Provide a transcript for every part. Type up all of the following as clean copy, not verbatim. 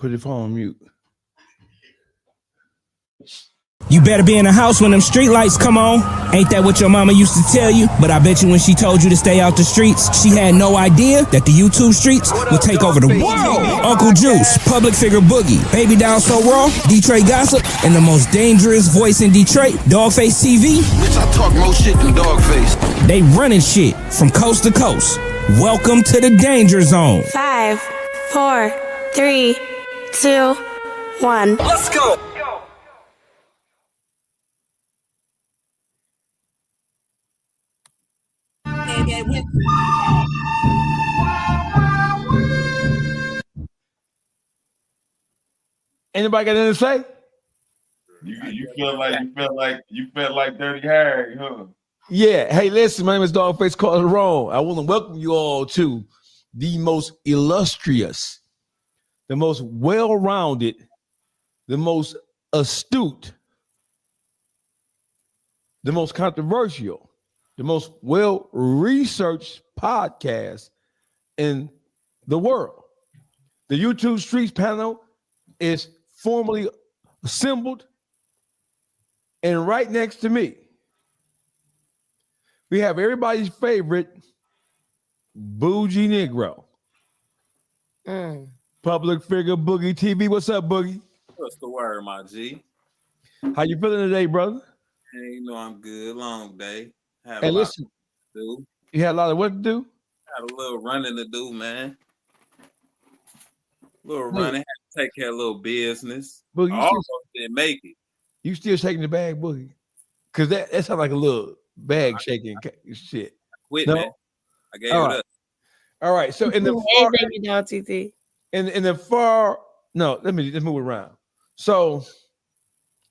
Put your phone on mute. You better be in the house when them street lights come on. Ain't that what your mama used to tell you? But I bet you when she told you to stay out the streets, she had no idea that the YouTube streets would take over the world. Uncle Juice, public figure Boogie, Baby Down So Raw, Detroit Gossip, and the most dangerous voice in Detroit, Dogface TV. Bitch, I talk more shit than Dogface. They running shit from coast to coast. Welcome to the Danger Zone. 5, 4, 3, 2, 1. Let's go. Anybody got anything to say? You felt like Dirty Harry, huh? Yeah. Hey, listen, my name is Dogface Calderon. I want to welcome you all to the most illustrious, the most well-rounded, the most astute, the most controversial, the most well-researched podcast in the world. The YouTube Streets panel is formally assembled, and right next to me, we have everybody's favorite bougie Negro. Public figure Boogie TV. What's up, Boogie? What's the word, my G? How you feeling today, brother? Hey, you know I'm good. Long day. Had Hey, a lot listen, to do. you had a lot of what to do? Had a little running to do, man. Little running. Had to take care of a little business. Boogie, I almost didn't make it. you still shaking the bag, Boogie? Because that sounds like a little bag shaking shit. Quit, No? man. I gave All it right. up. All right. So in the Hey, far, baby down, TT. in the far, no, let me just move it around. So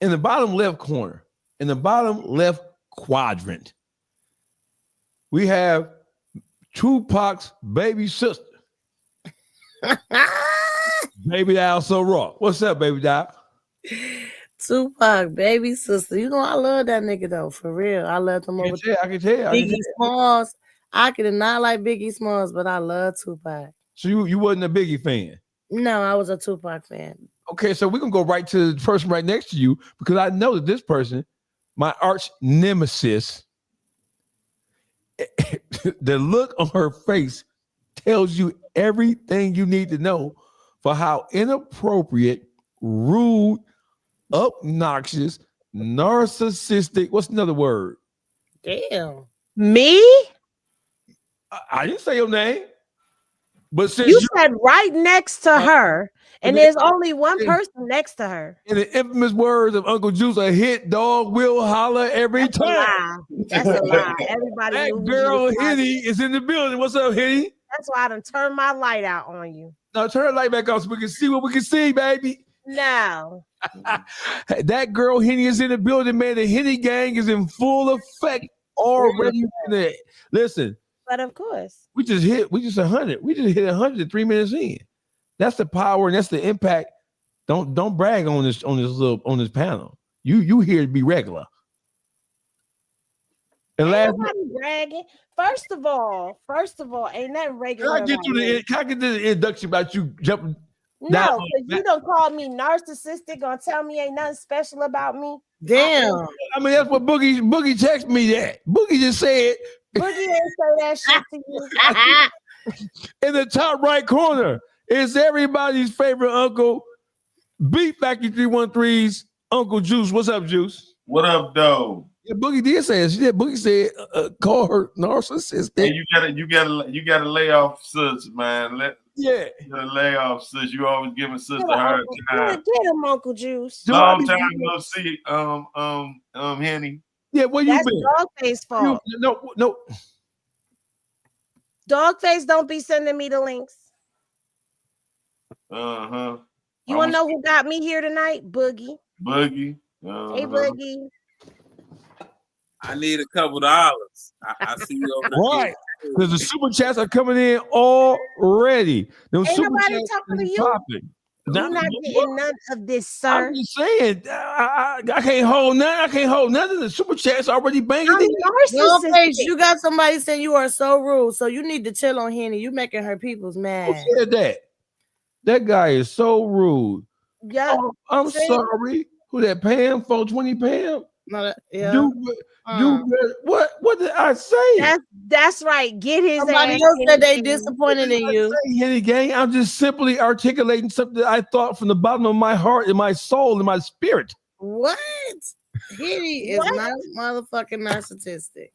in the bottom left corner, in the bottom left quadrant, we have Tupac's baby sister, Baby Down So Raw. What's up, Baby Down? Tupac, baby sister. You know, I love that nigga though, for real. I love him I over can tell. Biggie Smalls. I could not like Biggie Smalls, but I love Tupac. So you wasn't a Biggie fan. No, I was a Tupac fan. Okay, so we're gonna go right to the person right next to you because I know that this person, my arch nemesis, the look on her face tells you everything you need to know for how inappropriate, rude, obnoxious, narcissistic. What's another word? Damn. Me? I didn't say your name, but since You said right next to her, and and there's it- only one person next to her. in the infamous words of Uncle Juice, a hit dog will holler every That's a time. lie. That's a lie. Everybody That knew who girl you was. Hitty is in the building. What's up, Hitty? That's why I done turned my light out on you. Now turn the light back on so we can see what we can see, baby. No. That girl Henny is in the building, man. The Henny gang is in full effect already. Listen, But of course. we just hit 100. We just hit 100 3 minutes in. That's the power and that's the impact. Don't brag on this panel. You here to be regular. And last, Ain't nobody bragging. First of all, ain't that regular? can I get about to me. can I get to the introduction about you jumping? No, Now- because you don't call me narcissistic, gonna tell me ain't nothing special about me. Damn. I mean, that's what Boogie texted me that. Boogie just said Boogie didn't say that shit to you. in the top right corner is everybody's favorite uncle, Beat Factory 313's Uncle Juice. What's up, Juice? What up, though? Yeah, Boogie did say it. Yeah, Boogie said call her narcissistic. Hey, you gotta lay off sis, man. Yeah. You gotta lay off sis. You always giving sis Get a hard him, time. get him, Uncle Juice. Long time no see, Henny. Yeah, where you That's been? Dogface fault. No. Dogface don't be sending me the links. Uh-huh. You wanna know who got me here tonight? Boogie. Boogie. Hey, Boogie. I need a couple dollars. I see you over there. Right. Because the super chats are coming in already. Them Ain't super nobody chats talking to is you. popping. You're not getting none of this, sir. I'm just saying, I can't hold nothing. I can't hold nothing. The super chat's already banging. I'm in. Dogface, narcissistic. you got somebody saying you are so rude, so you need to chill on Henny. You making her people's Who mad. said that? That guy is so rude. Yeah. Oh, I'm See? sorry. Who that Pam? 420 Pam? No, yeah. What did I say? That's right. Get his Somebody ass. else in said they here. disappointed in you. Henny gang, I'm just simply articulating something that I thought from the bottom of my heart and my soul and my spirit. What? Henny is not motherfucking narcissistic.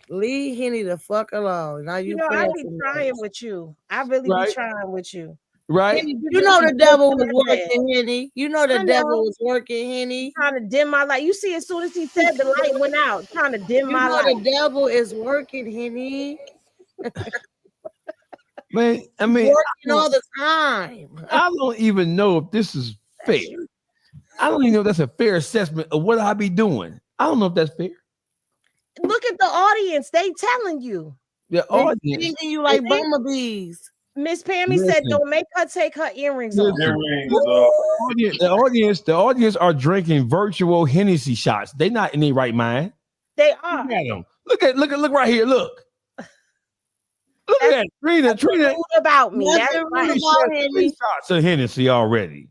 Leave Henny the fuck alone. Now You know, I be trying with you. I really be trying with you. Right? Henny, you know the devil was working, Henny. You know the devil was working, Henny. Trying to dim my light. You see, as soon as he said the light went out, trying to dim my light. The devil is working, Henny. Man, I mean, working all the time. I don't even know if this is fair. I don't even know if that's a fair assessment of what I be doing. I don't know if that's fair. Look at the audience. They telling you. The audience. Thinking you like bumblebees. Miss Pammy said, "Don't make her take her earrings off." The audience are drinking virtual Hennessy shots. They not in their right mind. They are. Look at them. Look right here. Look at Trina. Rude about me. That's right. 3 shots of Hennessy already.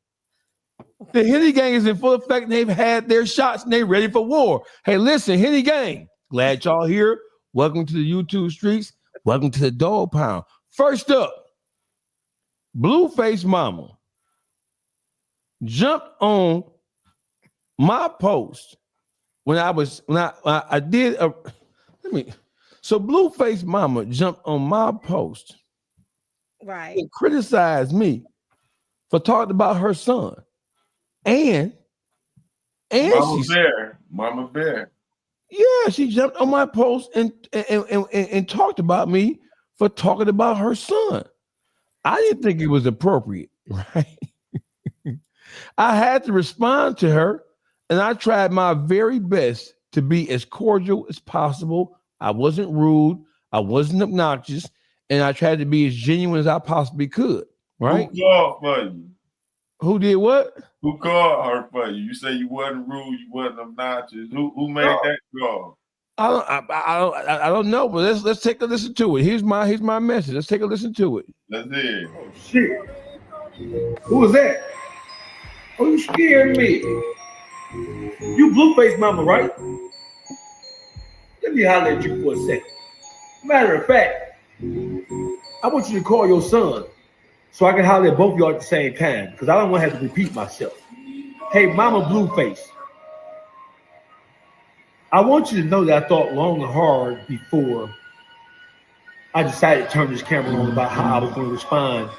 The Henny gang is in full effect. And they've had their shots and they're ready for war. Hey, listen, Henny gang. Glad y'all here. Welcome to the YouTube streets. Welcome to the dog pound. First up, Blueface Mama jumped on my post when I did a so Blueface Mama jumped on my post, right, and criticized me for talking about her son, and Mama Bear. Yeah, she jumped on my post and talked about me for talking about her son. I didn't think it was appropriate, right? I had to respond to her, and I tried my very best to be as cordial as possible. I wasn't rude. I wasn't obnoxious, and I tried to be as genuine as I possibly could, right? Who called for you? Who did what? Who called her for you? You say you wasn't rude, you wasn't obnoxious. Who made that call? I don't know, but let's take a listen to it. Here's my message. Let's take a listen to it. Let's hear it. Oh shit! Who was that? Oh, you scared me. You Blueface Mama, right? Let me holler at you for a second. Matter of fact, I want you to call your son so I can holler at both of y'all at the same time because I don't want to have to repeat myself. Hey, Mama Blueface. I want you to know that I thought long and hard before I decided to turn this camera on about how I was going to respond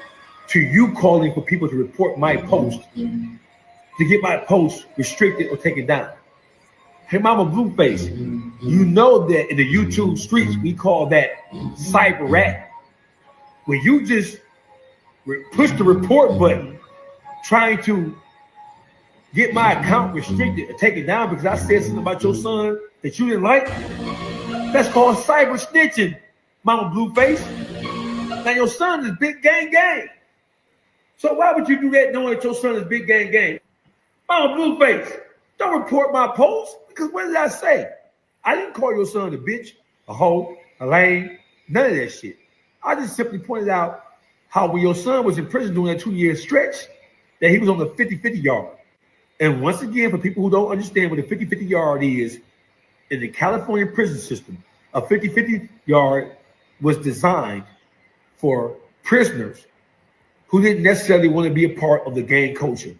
to you calling for people to report my post, to get my post restricted or taken down. Hey, Mama Blueface, you know that in the YouTube streets, we call that cyber rat. When you just push the report button, trying to get my account restricted or taken down because I said something about your son that you didn't like, that's called cyber snitching, Mama Blueface. Now your son is big gang. So why would you do that knowing that your son is big gang? Mama Blueface, don't report my post because what did I say? I didn't call your son a bitch, a hoe, a lame, none of that shit. I just simply pointed out how when your son was in prison during that 2-year stretch, that he was on the 50-50 yard. And once again, for people who don't understand what a 50-50 yard is, in the California prison system, a 50-50 yard was designed for prisoners who didn't necessarily want to be a part of the gang culture.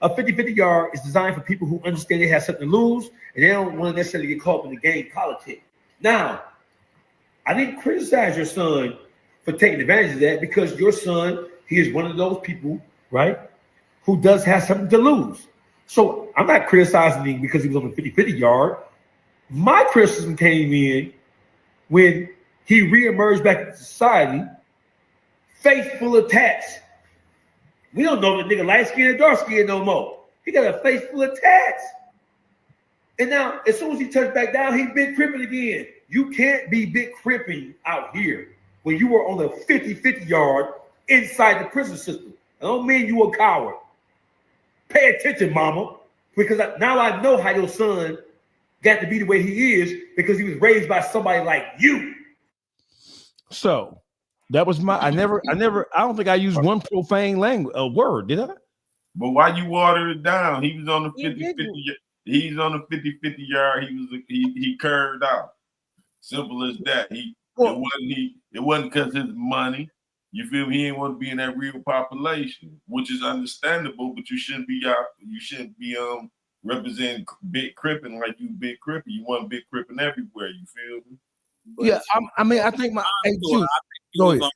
A 50-50 yard is designed for people who understand they have something to lose and they don't want to necessarily get caught up in the gang politics. Now, I didn't criticize your son for taking advantage of that because your son, he is one of those people, right, who does have something to lose. So I'm not criticizing him because he was on the 50-50 yard. My criticism came in when he reemerged back into society, face full of tats. We don't know if the nigga light skin or dark skin no more. He got a face full of tats. And now, as soon as he touched back down, he's big cripping again. You can't be big cripping out here when you were on the 50-50 yard inside the prison system. I don't mean you a coward. Pay attention, mama, because now I know how your son got to be the way he is because he was raised by somebody like you. So That was my. I don't think I used one profane language, a word, did I? But why you water it down? He was on the You 50-50. didn't. He's on the 50-50 yard. He curved out. Simple as that. It wasn't because his money. You feel me? He didn't want to be in that real population, which is understandable, but you shouldn't be representing big crippin' like you big crippin'. You want big crippin' everywhere, you feel me? Yeah, I think my hey, So Juice, I think you go was ahead. on-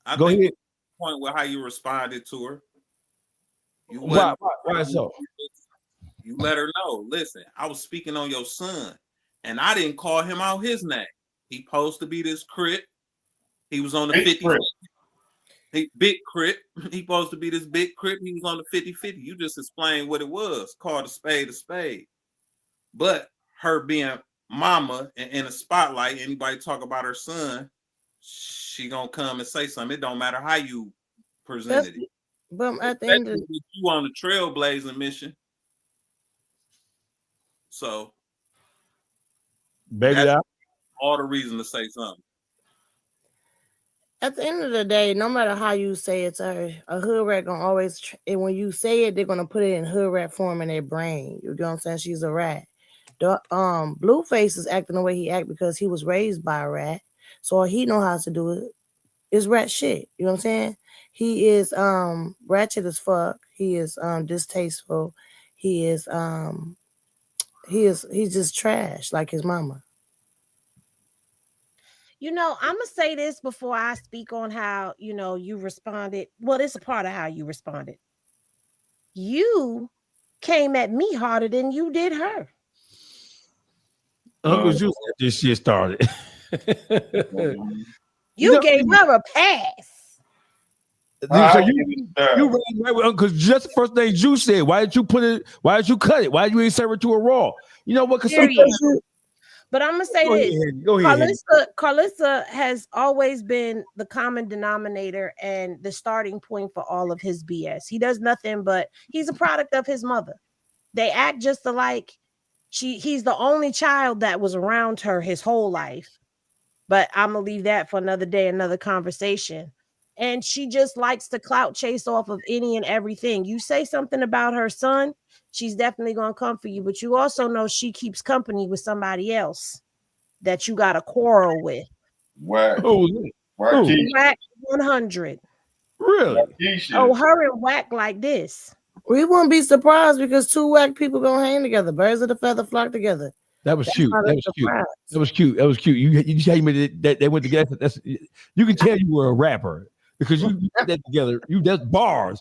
I Go think ahead. the point with how you responded to her. You Why wasn't- so? You let her know. Listen, I was speaking on your son, and I didn't call him out his name. He supposed to be this crip. He was on the Big 50. crip. Big crip. He supposed to be this big crip. He was on the 50-50. You just explained what it was. Called a spade a spade. But her being mama in a spotlight, anybody talk about her son, she gonna come and say something. It don't matter how you presented it. But at the end of Especially if you on the trailblazing mission. So Baby, that's all the reason to say something. At the end of the day, no matter how you say it to her, a hood rat gonna always, and when you say it, they're gonna put it in hood rat form in their brain. You know what I'm saying? She's a rat. The Blueface is acting the way he act because he was raised by a rat, so all he know how to do it is rat shit. You know what I'm saying? He is ratchet as fuck. He is distasteful. He's just trash like his mama. You know, I'm gonna say this before I speak on how you responded. Well, it's a part of how you responded. You came at me harder than you did her. Uncle Juice got this shit started. You gave her a pass. So you ran right with Uncle, because just the first thing Juice said. Why did you put it? Why did you cut it? Why did you ain't serve it to a raw? You know what? Because But I'm gonna say this: Go ahead. Carlissa has always been the common denominator and the starting point for all of his BS. He does nothing but he's a product of his mother. They act just alike. He's the only child that was around her his whole life. But I'm gonna leave that for another day, another conversation. And she just likes to clout chase off of any and everything. You say something about her son, she's definitely gonna come for you. But you also know she keeps company with somebody else that you got a quarrel with. Wack. Wack 100. Really? Oh, her and Wack like this. We won't be surprised because two whack people gonna hang together. Birds of the feather flock together. That was cute. That was cute. That was cute. That was cute. You tell me that they went together. You can tell you were a rapper because you put that together. That's bars.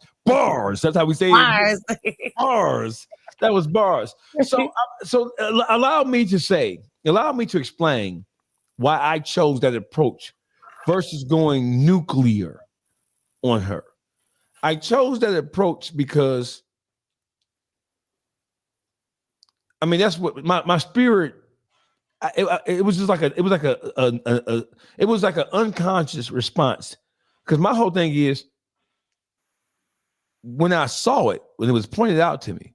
That's how we say bars. It. Bars. That was bars. So allow me to explain why I chose that approach versus going nuclear on her. I chose that approach because I mean that's what my spirit. It was just like an unconscious response because my whole thing is when I saw it, when it was pointed out to me,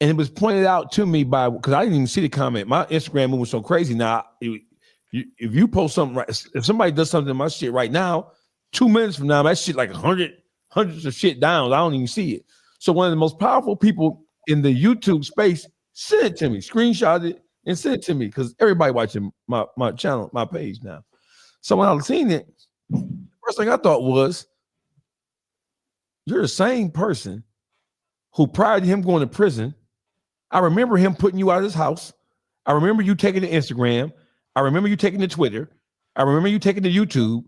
and it was pointed out to me by because I didn't even see the comment. My Instagram moving so crazy now. If you post something right, if somebody does something in my shit right now, 2 minutes from now, that shit like hundreds of shit down. I don't even see it. So one of the most powerful people in the YouTube space sent it to me, screenshot it, and sent it to me because everybody watching my channel, my page now. So when I seen it, first thing I thought was, you're the same person who prior to him going to prison, I remember him putting you out of his house. I remember you taking to Instagram. I remember you taking to Twitter. I remember you taking to YouTube,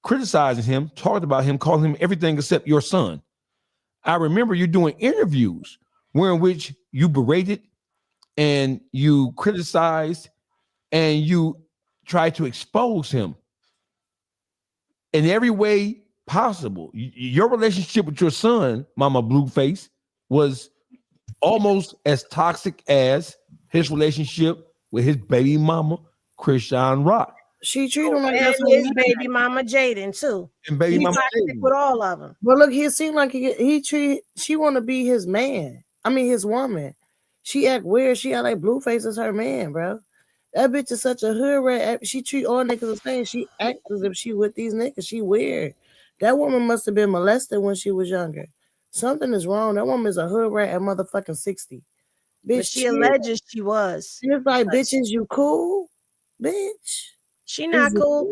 criticizing him, talking about him, calling him everything except your son. I remember you doing interviews in which you berated and you criticized and you tried to expose him in every way possible. Your relationship with your son, Mama Blueface, was almost as toxic as his relationship with his baby mama, Krishan Rock. She treated him like and his baby mama Jaden too. And baby mama Jaden with all of them. But look, he seemed like she want to be his man. I mean, his woman. She act weird. She act like Blueface is her man, bro. That bitch is such a hood rat. She treat all niggas the same. She acts as if she with these niggas. She weird. That woman must have been molested when she was younger. Something is wrong. That woman is a hood rat at motherfucking 60. Bitch, But she alleges she was. She was like, bitches, you cool? Bitch. She not cool.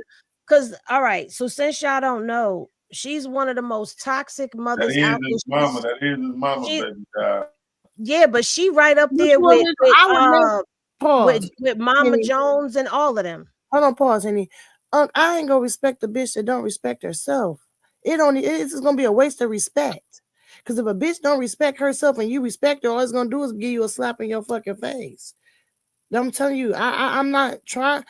Cause all right, so since y'all don't know, she's one of the most toxic mothers That is out his there. mama. That is his mama, baby. Yeah, but she right up there with Mama Jones and all of them. Hold on, pause, honey. I ain't gonna respect the bitch that don't respect herself. It's just gonna be a waste of respect. Because if a bitch don't respect herself and you respect her, all it's gonna do is give you a slap in your fucking face. I'm telling you, I'm not trying.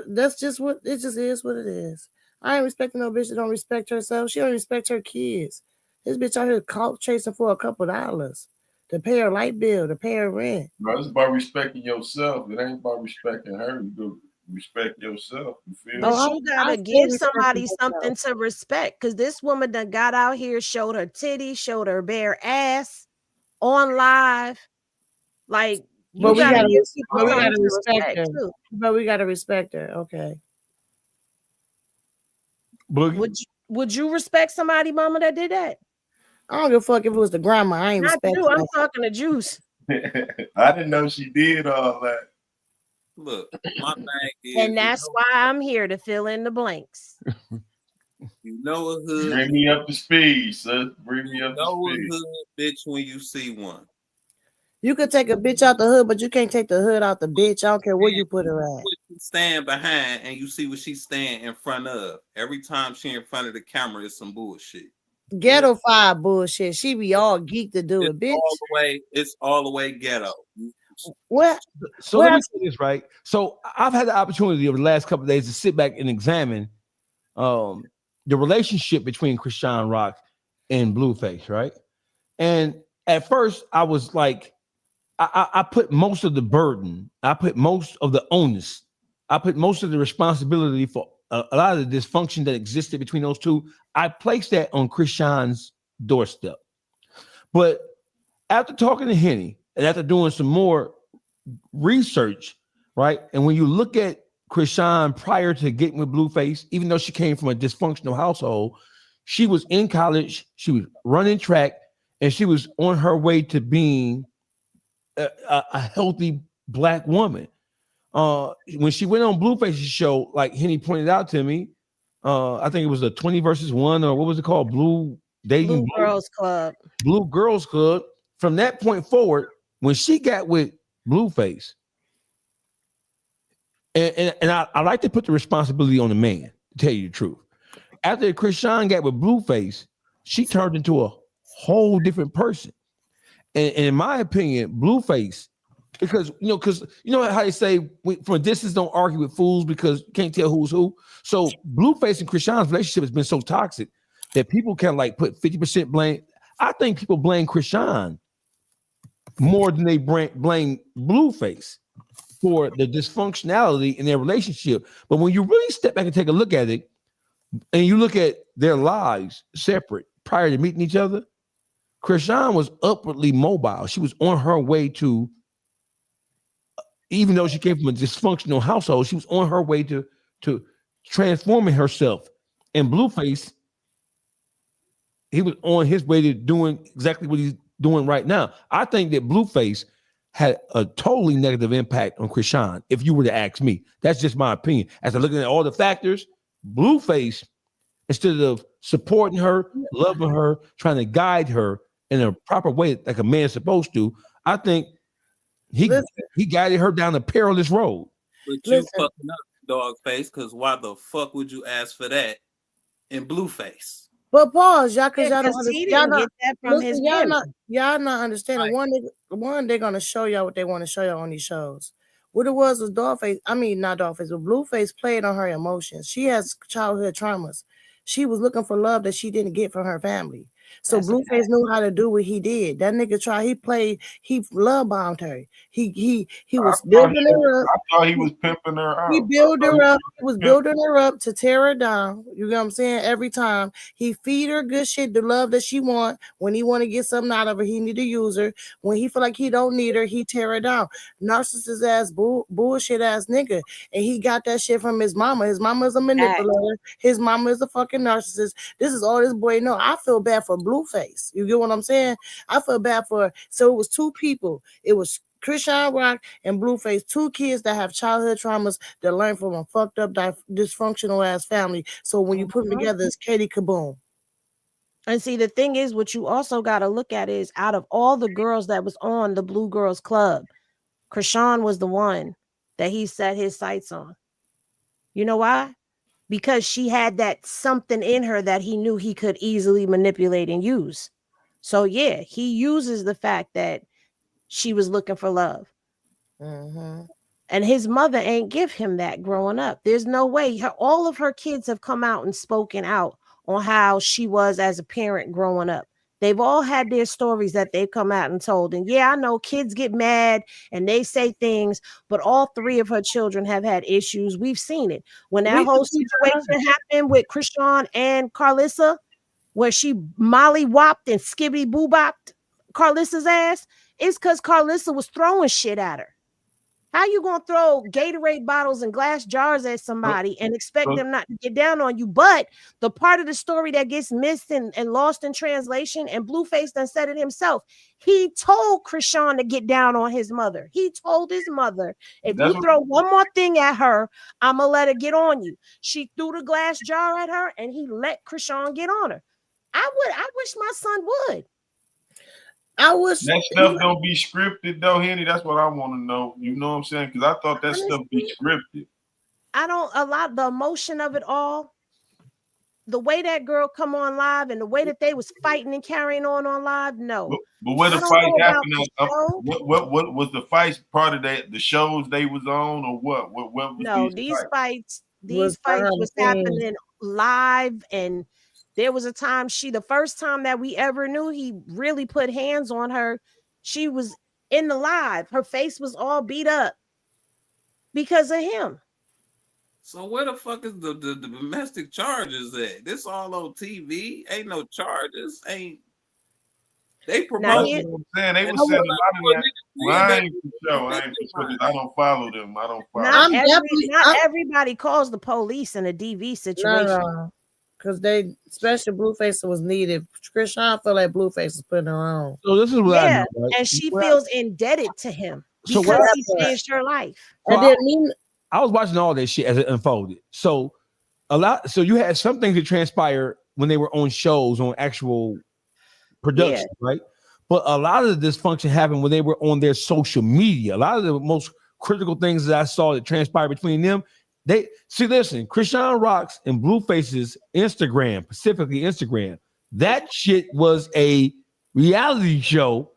That's just what it just is. What it is. I ain't respecting no bitch that don't respect herself. She don't respect her kids. This bitch out here chasing for a couple dollars to pay her light bill, to pay her rent. Bro, it's about respecting yourself. It ain't about respecting her. You do respect yourself. You feel? But you gotta give somebody something to respect, because this woman that got out here, showed her titties, showed her bare ass on live. Like, but we gotta respect her. Too. But we gotta respect her. Okay. Would you respect somebody, mama, that did that? I don't give a fuck if it was the grandma. I ain't respecting. I'm talking to Juice. I didn't know she did all that. Look, my thing is, and that's why I'm here to fill in the blanks. You know a hood. Bring me up to speed, son. Bring me up to speed. A hood bitch when you see one. You could take a bitch out the hood, but you can't take the hood out the bitch. I don't care where you put her at. Stand behind and you see what she stand in front of. Every time she in front of the camera is some bullshit. Ghetto five bullshit. She be all geeked to do it, bitch. It's all the way ghetto. What? So let me say this, right? So I've had the opportunity over the last couple of days to sit back and examine the relationship between Chrisean Rock and Blueface, right? And at first I was like, I put most of the burden, I put most of the onus, I put most of the responsibility for a lot of the dysfunction that existed between those two. I placed that on Chrisean's doorstep. But after talking to Henny and after doing some more research, right? And when you look at Chrisean prior to getting with Blueface, even though she came from a dysfunctional household, she was in college, she was running track, and she was on her way to being a healthy Black woman. When she went on Blueface's show, like Henny pointed out to me, I think it was a 20 versus 1, or what was it called? Blue Girls Club. Blue Girls Club. From that point forward, when she got with Blueface, and I like to put the responsibility on the man, to tell you the truth. After Chrisean got with Blueface, she turned into a whole different person. And in my opinion, Blueface, because you know how they say from a distance don't argue with fools because you can't tell who's who. So Blueface and Chrisean's relationship has been so toxic that people can like put 50% blame. I think people blame Chrisean more than they blame Blueface for the dysfunctionality in their relationship. But when you really step back and take a look at it, and you look at their lives separate prior to meeting each other, Chrisean was upwardly mobile. She was on her way to, even though she came from a dysfunctional household, she was on her way to transforming herself. And Blueface, he was on his way to doing exactly what he's doing right now. I think that Blueface had a totally negative impact on Chrisean, if you were to ask me. That's just my opinion. As I'm looking at all the factors, Blueface, instead of supporting her, loving her, trying to guide her in a proper way like a man's supposed to, I think he guided her down a perilous road. But you fucking up, dog face, because why the fuck would you ask for that in Blueface? But pause, y'all, because y'all don't understand. Y'all not understanding. Right. One, they're gonna show y'all what they want to show y'all on these shows. What it was Dollface. I mean, not Dollface, but Blueface played on her emotions. She has childhood traumas. She was looking for love that she didn't get from her family. So That's a Blueface knew how to do what he did. That nigga he love bombed her. He was building her up. I thought he was pimping her out. He built her up. He was building her up to tear her down. You know what I'm saying? Every time he feed her good shit, the love that she want. When he want to get something out of her, he need to use her. When he feel like he don't need her, he tear her down. Narcissist ass bullshit ass nigga. And he got that shit from his mama. His mama is a manipulator. His mama is a fucking narcissist. This is all this boy know. I feel bad for Blueface. You get what I'm saying? I feel bad for. So it was two people. It was Krishan Rock and Blueface, two kids that have childhood traumas that learn from a fucked up, dysfunctional ass family. So when you put them together, it's Katie Kaboom. And see, the thing is, what you also got to look at is out of all the girls that was on the Blue Girls Club, Krishan was the one that he set his sights on. You know why? Because she had that something in her that he knew he could easily manipulate and use. So yeah, he uses the fact that she was looking for love. Mm-hmm. And his mother ain't give him that growing up. There's no way. All of her kids have come out and spoken out on how she was as a parent growing up. They've all had their stories that they've come out and told. And yeah, I know kids get mad and they say things, but all three of her children have had issues. We've seen it. When that whole situation happened with Krishan and Carlissa, where she molly-whopped and skibbity-boo-bopped Carlissa's ass, it's because Carlissa was throwing shit at her. How you gonna throw Gatorade bottles and glass jars at somebody and expect them not to get down on you? But the part of the story that gets missed and lost in translation, and Blueface done said it himself, he told Krishan to get down on his mother. He told his mother, if you throw one more thing at her, I'm gonna let her get on you. She threw the glass jar at her and he let Krishan get on her. I wish my son would. I wish that stuff don't be scripted though, Henny. That's what I want to know. You know what I'm saying? Because I thought that stuff be scripted. The emotion of it all, the way that girl come on live and the way that they was fighting and carrying on live, no. But where the fight happened, what was the fight part of that? The shows they was on, or what? What was no, these fights was happening live, and there was a time the first time that we ever knew he really put hands on her, she was in the live. Her face was all beat up because of him. So where the fuck is the domestic charges at? This all on TV. Ain't no charges. Ain't they promote? They were saying a lot of that. I ain't sure. I don't follow them. I don't follow. Not everybody calls the police in a DV situation. No. Because especially Blueface was needed. Krishan felt like Blueface was putting her on. So this is what I know, right? And she feels indebted to him because he changed her life. I was watching all this shit as it unfolded. So you had some things that transpire when they were on shows, on actual production, right? But a lot of the dysfunction happened when they were on their social media. A lot of the most critical things that I saw that transpired between them. Listen, Krishan Rock's and Blueface's Instagram, specifically Instagram, that shit was a reality show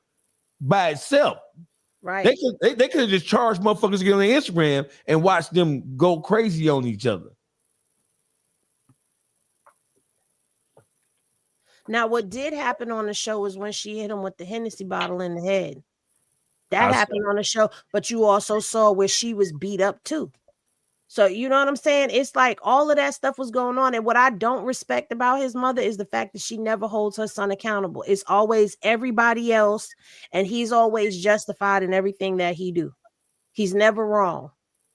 by itself. Right. They could have just charged motherfuckers to get on their Instagram and watch them go crazy on each other. Now, what did happen on the show was when she hit him with the Hennessy bottle in the head. That happened on the show, but you also saw where she was beat up too. So you know what I'm saying? It's like all of that stuff was going on. And what I don't respect about his mother is the fact that she never holds her son accountable. It's always everybody else. And he's always justified in everything that he do. He's never wrong.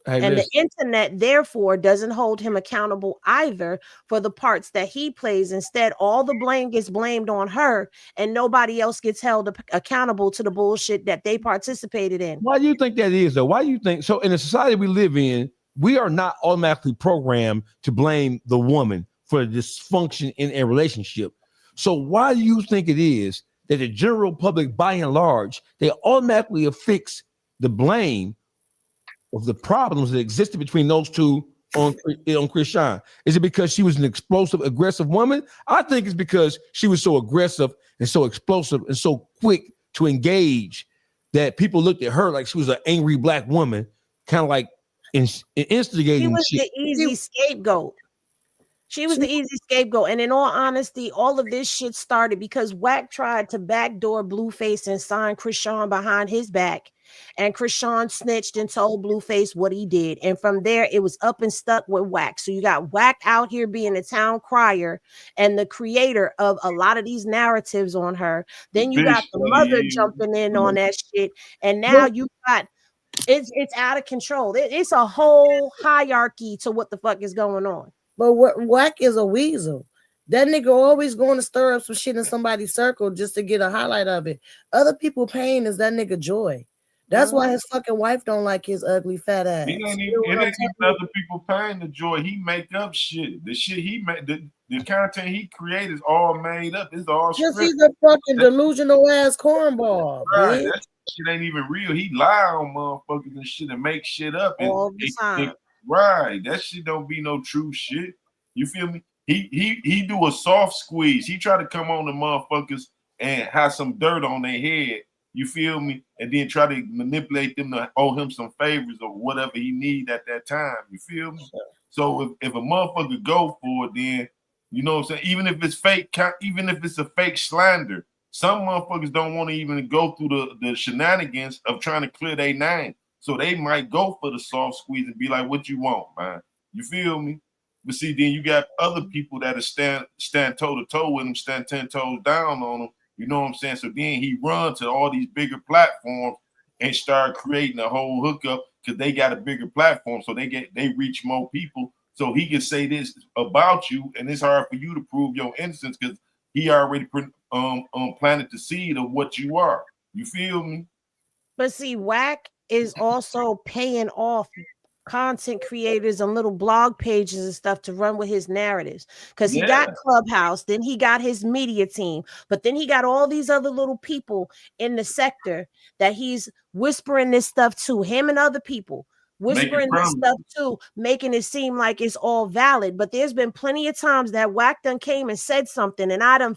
The internet, therefore, doesn't hold him accountable either for the parts that he plays. Instead, all the blame gets blamed on her and nobody else gets held accountable to the bullshit that they participated in. Why do you think that is, though? Why do you think so? In the society we live in, we are not automatically programmed to blame the woman for dysfunction in a relationship. So why do you think it is that the general public, by and large, they automatically affix the blame of the problems that existed between those two on Krishan? Is it because she was an explosive, aggressive woman? I think it's because she was so aggressive and so explosive and so quick to engage that people looked at her like she was an angry black woman, kind of like instigating. He was shit. the easy scapegoat. She was the easy scapegoat. And in all honesty, all of this shit started because Wack tried to backdoor Blueface and sign Krishan behind his back. And Krishan snitched and told Blueface what he did. And from there, it was up and stuck with Wack. So you got Wack out here being a town crier and the creator of a lot of these narratives on her. Then you got the mother jumping in on that shit. And now you got it's out of control. It's a whole hierarchy to what the fuck is going on. But Wack is a weasel. That nigga always going to stir up some shit in somebody's circle just to get a highlight of it. Other people pain is that nigga joy. That's why his fucking wife don't like his ugly fat ass. It ain't even other people paying the joy. He make up shit. The shit he made, the content he created is all made up. It's all just he's a fucking delusional ass cornball. Right, that shit ain't even real. He lie on motherfuckers and shit and make shit up all the time. Right, that shit don't be no true shit. You feel me? He do a soft squeeze. He try to come on the motherfuckers and have some dirt on their head. You feel me? And then try to manipulate them to owe him some favors or whatever he need at that time. You feel me? So if a motherfucker go for it, then you know what I'm saying? Even if it's fake, even if it's a fake slander, some motherfuckers don't want to even go through the shenanigans of trying to clear their name. So they might go for the soft squeeze and be like, what you want, man? You feel me? But see, then you got other people that stand toe-to-toe with him, stand 10 toes down on him. You know what I'm saying? So then he run to all these bigger platforms and start creating a whole hookup because they got a bigger platform. So they reach more people. So he can say this about you, and it's hard for you to prove your innocence because he already planted the seed of what you are. You feel me? But see, Wack is also paying off content creators and little blog pages and stuff to run with his narratives because he got Clubhouse, then he got his media team, but then he got all these other little people in the sector that he's whispering this stuff to, him and other people whispering this stuff too, making it seem like it's all valid. But there's been plenty of times that Wack done came and said something and I done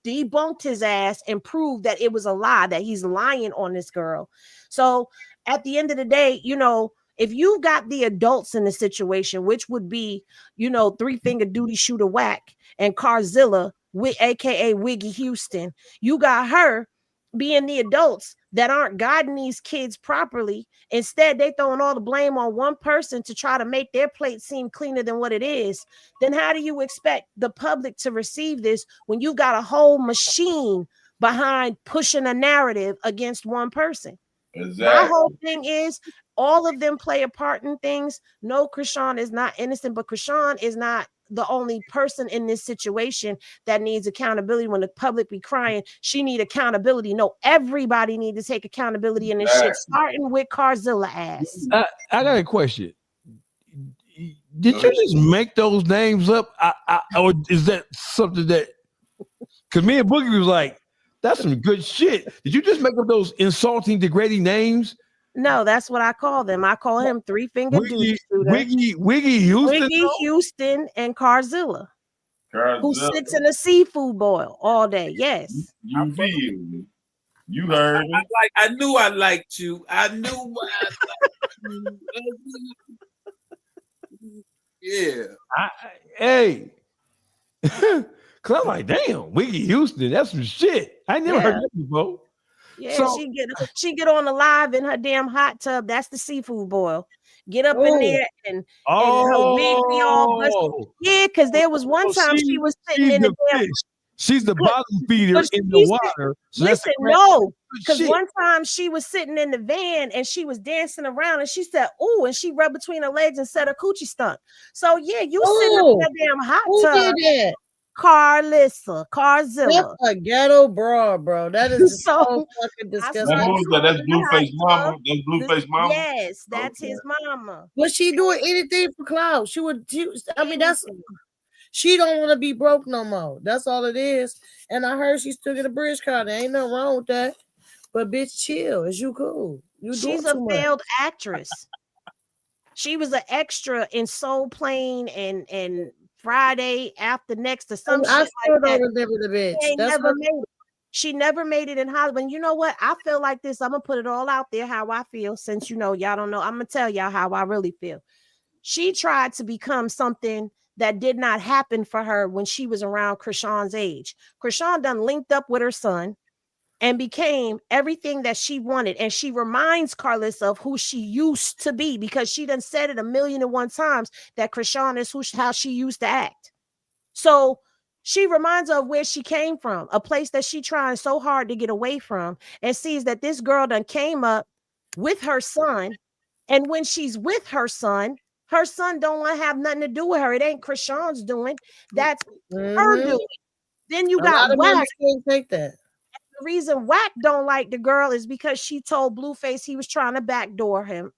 debunked his ass and proved that it was a lie, that he's lying on this girl. So at the end of the day, you know, if you got the adults in the situation, which would be, you know, 3-finger duty shooter Wack and Carzilla, aka Wiggy Houston, you got her being the adults that aren't guiding these kids properly. Instead, they throwing all the blame on one person to try to make their plate seem cleaner than what it is. Then how do you expect the public to receive this when you got a whole machine behind pushing a narrative against one person? Exactly. My whole thing is all of them play a part in things. No, Krishan is not innocent, but Krishan is not the only person in this situation that needs accountability. When the public be crying, she need accountability. No, everybody need to take accountability in this shit, starting with Carzilla ass. I got a question. Did you just make those names up? Or is that something that, because me and Boogie was like, that's some good shit. Did you just make up those insulting, degrading names? No, that's what I call them. I call him 3-finger duty shooter. Wiggy Houston. Wiggy Houston and Carzilla, who sits in a seafood boil all day. Yes. You feel. You heard me. I knew I liked you. I knew yeah. Hey. Cause I'm like, damn, Wiggy Houston, that's some shit. I never heard that before. Yeah, so, she get on the live in her damn hot tub. That's the seafood boil. Get up in there and her wig be all busted. Yeah, because there was one time she was sitting in the damn. She's the bottom feeder in the water. So listen, no, because one time she was sitting in the van and she was dancing around and she said, "Ooh," and she rubbed between her legs and said her coochie stunk. So yeah, you sitting up in that damn hot tub. Who did that? Carzilla. That's a ghetto broad, bro. That is so fucking disgusting. That's Blueface mama. That's Blueface mama. Yes, that's his mama. Was she doing anything for clout? She don't want to be broke no more. That's all it is. And I heard she still get a bridge card. There ain't nothing wrong with that. But bitch, chill. Is you cool? She's a failed actress. She was an extra in Soul Plane and Friday After Next or some shit. I still like don't remember the bitch. She never made it in Hollywood. And you know what? I feel like this. I'm gonna put it all out there how I feel. Since you know y'all don't know, I'm gonna tell y'all how I really feel. She tried to become something that did not happen for her when she was around Krishan's age. Krishan done linked up with her son and became everything that she wanted. And she reminds Carlissa of who she used to be, because she done said it 1,000,001 times that Krishan is how she used to act. So she reminds her of where she came from, a place that she trying so hard to get away from, and sees that this girl done came up with her son. And when she's with her son don't want to have nothing to do with her. It ain't Krishan's doing. That's her doing. Then you got Wack. Take that. The reason Wack don't like the girl is because she told Blueface he was trying to backdoor him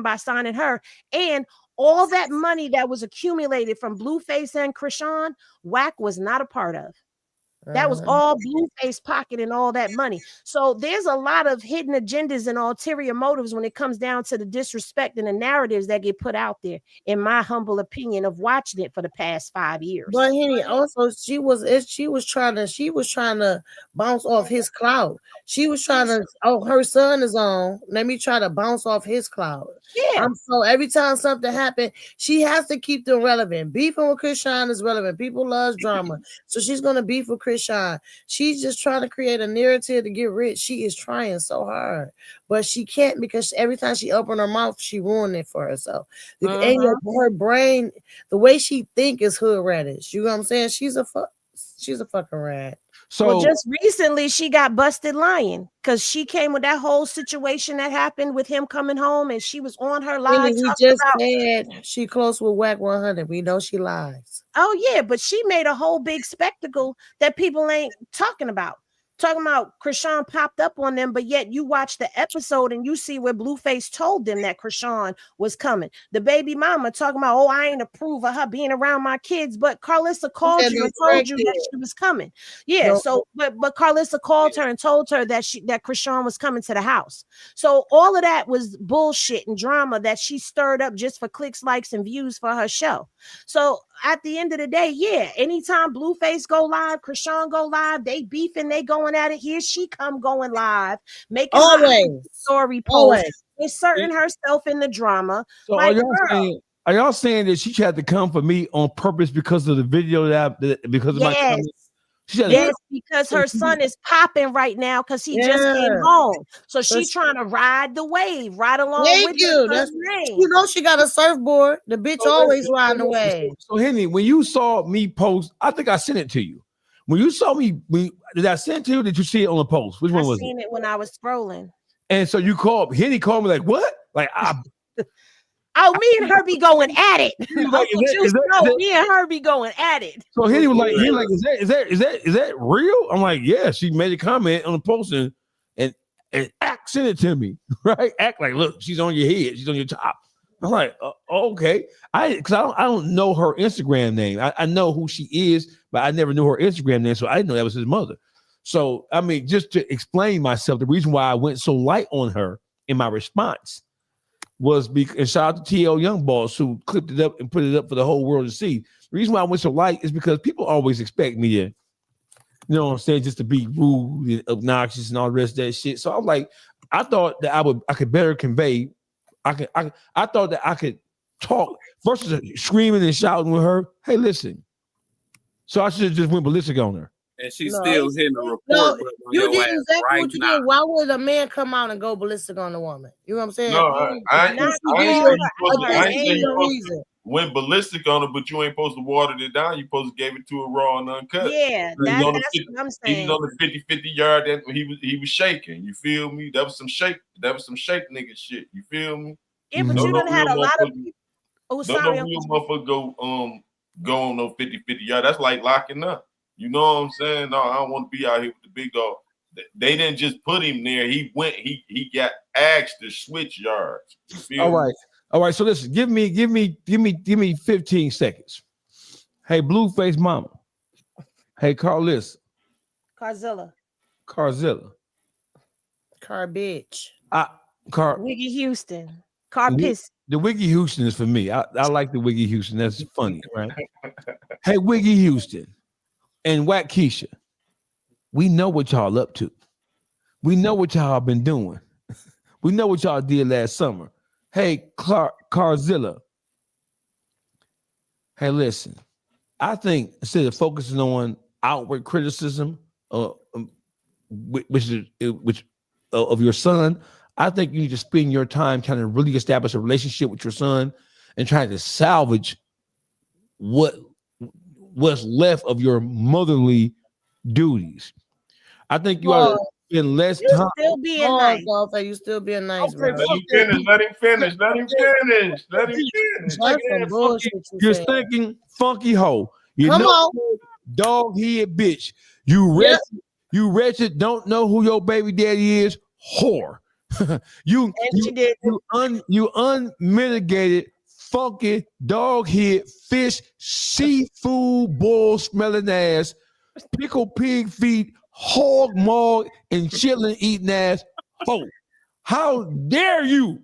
by signing her. And all that money that was accumulated from Blueface and Krishan, Wack was not a part of. That was all Blueface pocket and all that money. So there's a lot of hidden agendas and ulterior motives when it comes down to the disrespect and the narratives that get put out there, in my humble opinion of watching it for the past 5 years. But Henny, also she was trying to bounce off his cloud. She was trying to, her son is on. Let me try to bounce off his cloud. Yeah. So every time something happened, she has to keep them relevant. Beefing with Krishan is relevant. People love drama. So she's gonna beef with Krishan. She's just trying to create a narrative to get rich. She is trying so hard, but she can't, because every time she opened her mouth, she ruined it for herself. And her brain, the way she think is hood radish. You know what I'm saying? She's a fucking rat. So just recently she got busted lying, because she came with that whole situation that happened with him coming home, and she was on her live. He just said she close with Wack 100. We know she lies. Oh yeah, but she made a whole big spectacle that people ain't talking about. Talking about Krishan popped up on them, but yet you watch the episode and you see where Blueface told them that Krishan was coming. The baby mama talking about, I ain't approve of her being around my kids, but Carlissa called you and told you that she was coming. Yeah, but Carlissa called her and told her that Krishan was coming to the house. So all of that was bullshit and drama that she stirred up just for clicks, likes, and views for her show. So at the end of the day, yeah, anytime Blueface go live, Krishan go live, they beefing, they going at it. Here she come going live, making story post, inserting herself in the drama. So are y'all saying that she tried to come for me on purpose because of the video because of my comment? Yes, because her son is popping right now because he just came home. So she's trying to ride the wave, right along with you. You know she got a surfboard. The bitch always riding the wave. So Henny, when you saw me post, I think I sent it to you. When you saw me, did I send it to you? Or did you see it on the post? Which one was it? I seen it when I was scrolling. And so you called Henny called me like, what? Like me and her be going at it. Me and her be going at it. So Henny was like, is that real? I'm like, yeah. She made a comment on the post and Act sent it to me, right? Act like, look, she's on your head, she's on your top. I'm like, okay. I don't know her Instagram name. I know who she is, but I never knew her Instagram name, so I didn't know that was his mother. So I mean, just to explain myself, the reason why I went so light on her in my response was because, and shout out to TL Young Boss who clipped it up and put it up for the whole world to see. The reason why I went so light is because people always expect me to, you know what I'm saying, just to be rude and obnoxious and all the rest of that shit. So I was like, I thought that I could better convey. I thought that I could talk versus screaming and shouting with her. Hey, listen. So I should have just went ballistic on her. And she's still hitting the report. No, you did exactly what you did. Why would a man come out and go ballistic on a woman? You know what I'm saying? No, I ain't went ballistic on her, but you ain't supposed to water it down. You supposed to give it to her raw and uncut. Yeah, that's what I'm saying. He was on the 50-50 yard that he was shaking. You feel me? That was some shake nigga shit. You feel me? Yeah, but you done had a lot of people. Oh, sorry. Don't no real motherfucker go on no 50-50 yard. That's like locking up. You know what I'm saying? No, I don't want to be out here with the big dog. They didn't just put him there. He went. He got asked to switch yards. You feel me? All right. So listen, give me 15 seconds. Hey, Blueface Mama. Hey, Carzilla. Car bitch. Wiggy Houston. Car piss. The Wiggy Houston is for me. I like the Wiggy Houston. That's funny, right? Hey, Wiggy Houston and Wack Keisha. We know what y'all up to. We know what y'all been doing. We know what y'all did last summer. Hey, Carzilla. Hey, listen. I think instead of focusing on outward criticism, which of your son, I think you need to spend your time trying to really establish a relationship with your son and trying to salvage what's left of your motherly duties. I think you ought to spend less time. Still being nice. You still being nice, bro. Let him finish. Let him finish. Let him finish. Let him finish. That's some bullshit You're thinking funky hoe. You Come know, on. dog head bitch. You wretched, don't know who your baby daddy is, whore. you unmitigated, funky, dog head, fish, seafood, bull smelling ass, pickle pig feet, hog maw, and chillin' eating ass hoe. How dare you?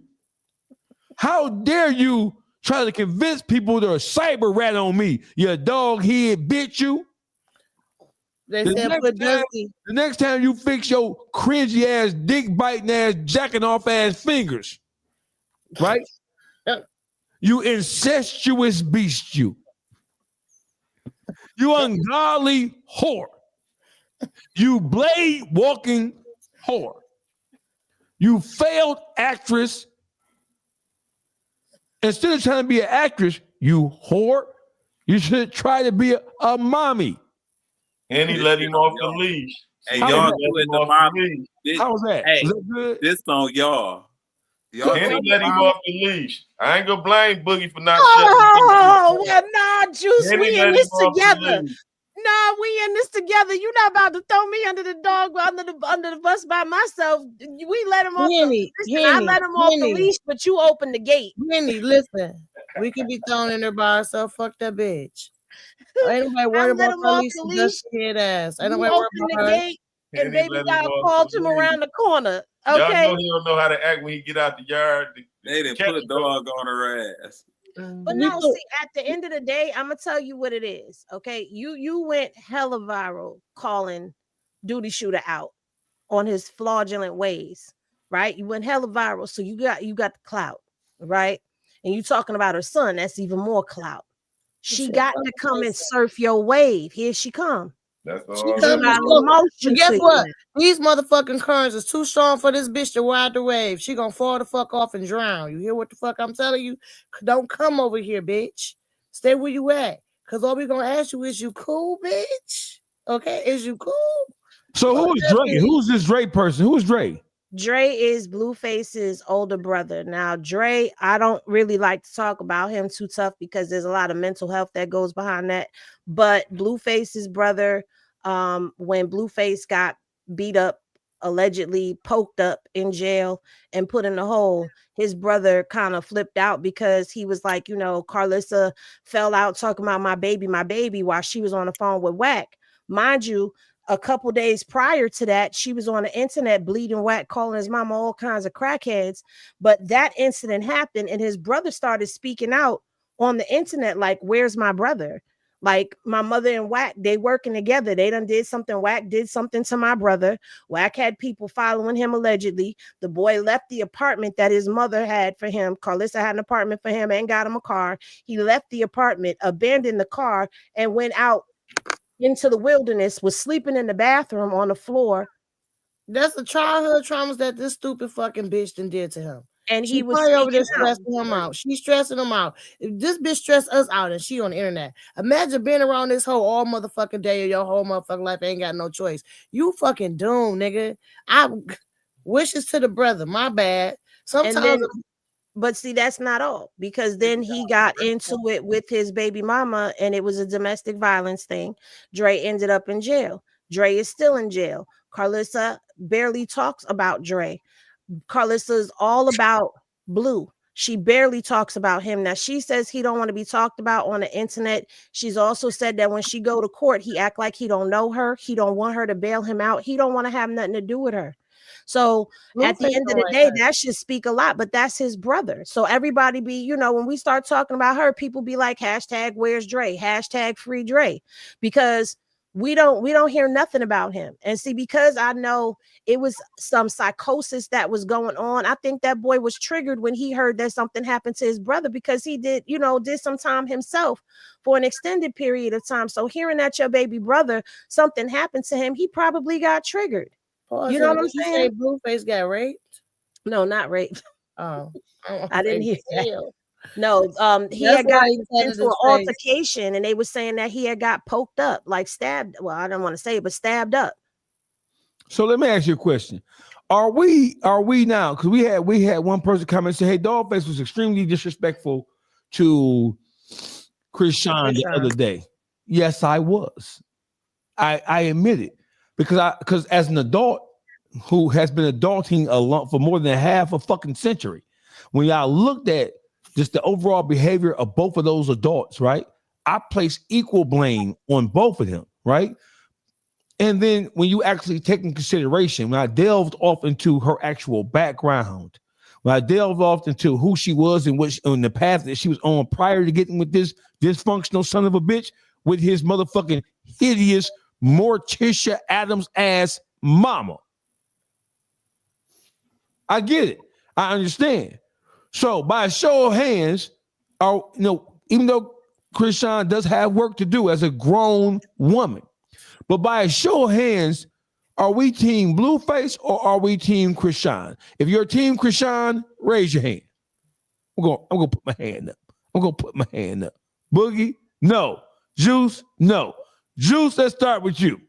How dare you try to convince people to cyber rat on me? You dog head bitch, you. They said put Dusty. The next time you fix your cringy ass, dick biting ass, jacking off ass fingers, right? You incestuous beast, you. You ungodly whore. You blade walking whore. You failed actress. Instead of trying to be an actress, you whore, you should try to be a mommy. And he let him off the leash. Hey, y'all doing the mommy. How was that? Hey, was that good? This on y'all. And he let him off the leash. I ain't gonna blame Boogie for not Oh, well, nah, Juice, And he we let in him this off the together. leash. Nah, we in this together. You not about to throw me under the bus by myself. We let him off I let him off the leash, but you opened the gate. Henny, listen. We could be thrown in there by ourselves. Fuck that bitch. Ain't nobody worried about Carlisa Dusty head ass. Ain't nobody worried about her. Gate, and baby got called him around the corner. Okay. Y'all know he don't know how to act when he get out the yard. They didn't put a dog on her ass. But no, see, at the end of the day, I'm gonna tell you what it is. Okay, you went hella viral calling Duty Shooter out on his fraudulent ways, right? You went hella viral, so you got the clout, right? And you talking about her son, that's even more clout. She got to come and surf your wave. Here she come. That's all. She but guess what? These motherfucking currents is too strong for this bitch to ride the wave. She gonna fall the fuck off and drown. You hear what the fuck I'm telling you? Don't come over here, bitch. Stay where you at. Cause all we gonna ask you is you cool, bitch? Okay, is you cool? So who is Dre? Who's this Dre person? Who's Dre? Dre is Blueface's older brother. Now, Dre, I don't really like to talk about him too tough because there's a lot of mental health that goes behind that. But Blueface's brother, when Blueface got beat up, allegedly poked up in jail and put in a hole, his brother kind of flipped out because he was like, Carlisa fell out talking about my baby while she was on the phone with Wack. Mind you, a couple days prior to that, she was on the internet bleeding Wack, calling his mama all kinds of crackheads. But that incident happened and his brother started speaking out on the internet like, where's my brother? Like, my mother and Wack, they working together. They done did something. Wack did something to my brother. Wack had people following him allegedly. The boy left the apartment that his mother had for him. Carlisa had an apartment for him and got him a car. He left the apartment, abandoned the car, and went out into the wilderness, was sleeping in the bathroom on the floor. That's the childhood traumas that this stupid fucking bitch done did to him. And he was over there stressing him out. She's stressing him out. If this bitch stressed us out and she on the internet, imagine being around this hoe all motherfucking day of your whole motherfucking life. Ain't got no choice. You fucking doomed, nigga. I wishes to the brother. My bad. Sometimes. But see, that's not all, because then he got into it with his baby mama and it was a domestic violence thing. Dre ended up in jail. Dre is still in jail. Carlisa barely talks about Dre. Carlisa is all about Blue. She barely talks about him. Now, she says he don't want to be talked about on the internet. She's also said that when she go to court, he act like he don't know her. He don't want her to bail him out. He don't want to have nothing to do with her. So at the end of the day, that should speak a lot, but that's his brother. So everybody be, when we start talking about her, people be like, hashtag where's Dre? Hashtag free Dre. Because We don't hear nothing about him. And see, because I know it was some psychosis that was going on, I think that boy was triggered when he heard that something happened to his brother, because he did some time himself for an extended period of time. So hearing that your baby brother, something happened to him, he probably got triggered. Pause. You know what I'm You saying? say Blueface got raped? No, not raped. Oh, I didn't hear that. Hell. No, he That's had why got he said into it an his face. altercation, and they were saying that he had got poked up, like stabbed. Well, I don't want to say it, but stabbed up. So let me ask you a question. Are we now? Because we had one person come and say, "Hey, Dogface was extremely disrespectful to Chris Sean the other day." Yes, I was. I admit it, because as an adult who has been adulting for more than half a fucking century, when y'all looked at just the overall behavior of both of those adults, right? I place equal blame on both of them, right? And then when you actually take in consideration, when I delved off into her actual background, when I delved off into who she was and on the path that she was on prior to getting with this dysfunctional son of a bitch with his motherfucking hideous Morticia Adams ass mama. I get it. I understand. So by a show of hands, even though Krishan does have work to do as a grown woman, but by a show of hands, are we team Blueface or are we team Krishan? If you're team Krishan, raise your hand. I'm gonna put my hand up. Boogie, no. Juice, no. Juice, let's start with you.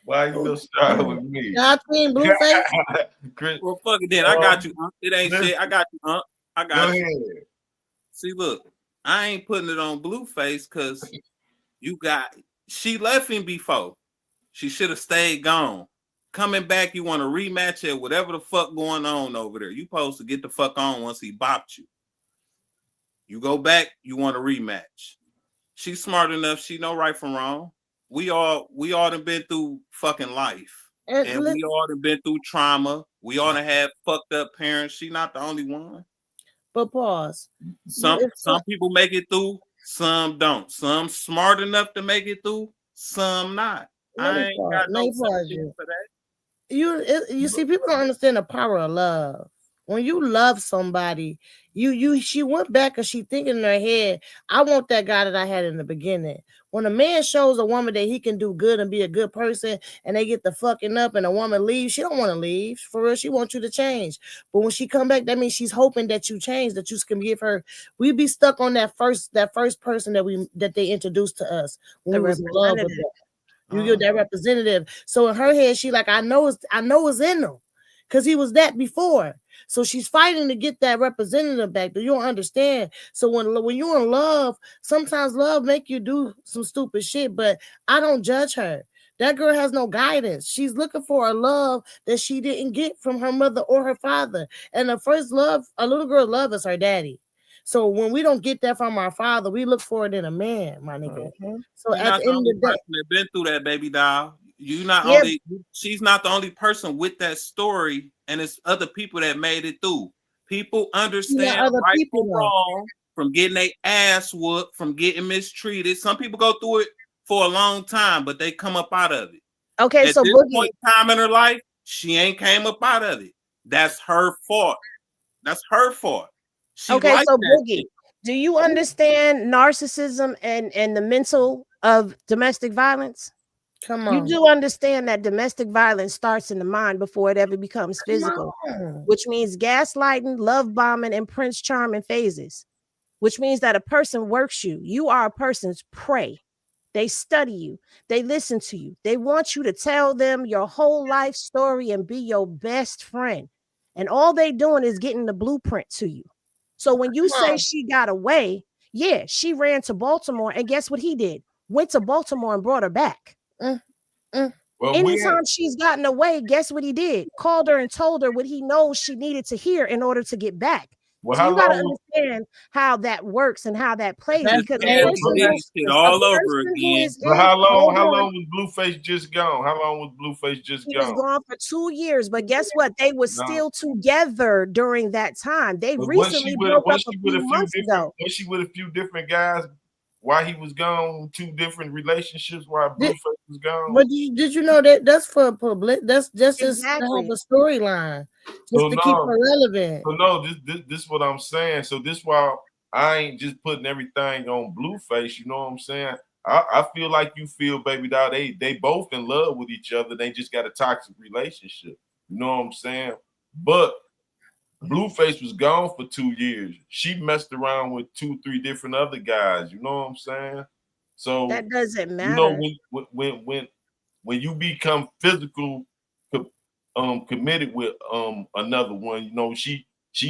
Why you gonna start with me? Y'all team Blueface? Well, fuck it then. I got you. It ain't shit. I got you. I got you. Ahead. See, look, I ain't putting it on Blueface because she left him before. She should have stayed gone. Coming back, you want to rematch it, whatever the fuck going on over there. You supposed to get the fuck on once he bopped you. You go back, you want a rematch. She's smart enough. She know right from wrong. We all done been through fucking life. And we all done been through trauma. We all done had fucked up parents. She not the only one. But pause. Some people make it through, some don't. Some smart enough to make it through, some not. I ain't got no sympathy for that. You see, people don't understand the power of love. When you love somebody, she went back and she thinking in her head, I want that guy that I had in the beginning. When a man shows a woman that he can do good and be a good person, and they get the fucking up and a woman leaves, she don't want to leave. For real, she wants you to change. But when she come back, that means she's hoping that you change, that you can give her. We be stuck on that first person that they introduced to us when we was in love with them. You get that representative. So in her head, she like, I know it's in them, because he was that before. So she's fighting to get that representative back. You don't understand. So when you're in love, sometimes love make you do some stupid shit, but I don't judge her. That girl has no guidance. She's looking for a love that she didn't get from her mother or her father. And the first love, a little girl love is her daddy. So when we don't get that from our father, we look for it in a man, my nigga. So You're at the end of the day, that been through that, baby doll. She's not the only person with that story, and it's other people that made it through. People understand right from wrong, from getting their ass whooped, from getting mistreated. Some people go through it for a long time, but they come up out of it. Okay, At so this Boogie, point in time in her life, she ain't came up out of it. That's her fault. She okay, so Boogie, shit. do you understand narcissism and the mental of domestic violence? come on. You do understand that domestic violence starts in the mind before it ever becomes physical, which means gaslighting, love bombing, and Prince Charming phases, which means that a person works you. You are a person's prey. They study you. They listen to you. They want you to tell them your whole life story and be your best friend. And all they doing is getting the blueprint to you. So when you say she got away, yeah, she ran to Baltimore, and guess what he did? Went to Baltimore and brought her back. Well, Anytime she's gotten away, guess what he did? Called her and told her what he knows she needed to hear in order to get back. Well, So you got to understand how that works and how that plays. Because all over again. But how long was Blueface just gone? How long was Blueface just he gone? He was gone for 2 years, but guess what? They were still together during that time. They recently broke up a few months ago. Was she with a few different guys why he was gone? 2 different relationships while Blueface was gone. But did you know that that's for public? That's just to Exactly. have a storyline, just So to keep it relevant. So no, this is what I'm saying. So this why I ain't just putting everything on Blueface. You know what I'm saying? I feel like you feel, baby doll. They both in love with each other. They just got a toxic relationship. You know what I'm saying? But Blueface was gone for 2 years. She messed around with 2, 3 different other guys. You know what I'm saying? So That doesn't matter. you know, when you become physical committed with another one, you know, she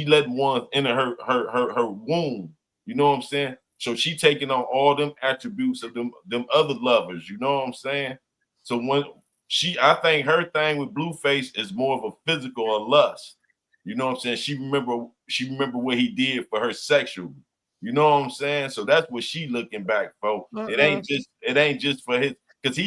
let one enter her womb. You know what I'm saying? So she taking on all them attributes of them other lovers. You know what I'm saying? So I think her thing with Blueface is more of a physical or lust. You know what I'm saying? She remember what he did for her sexually. You know what I'm saying? So that's what she looking back for. It ain't just for his, because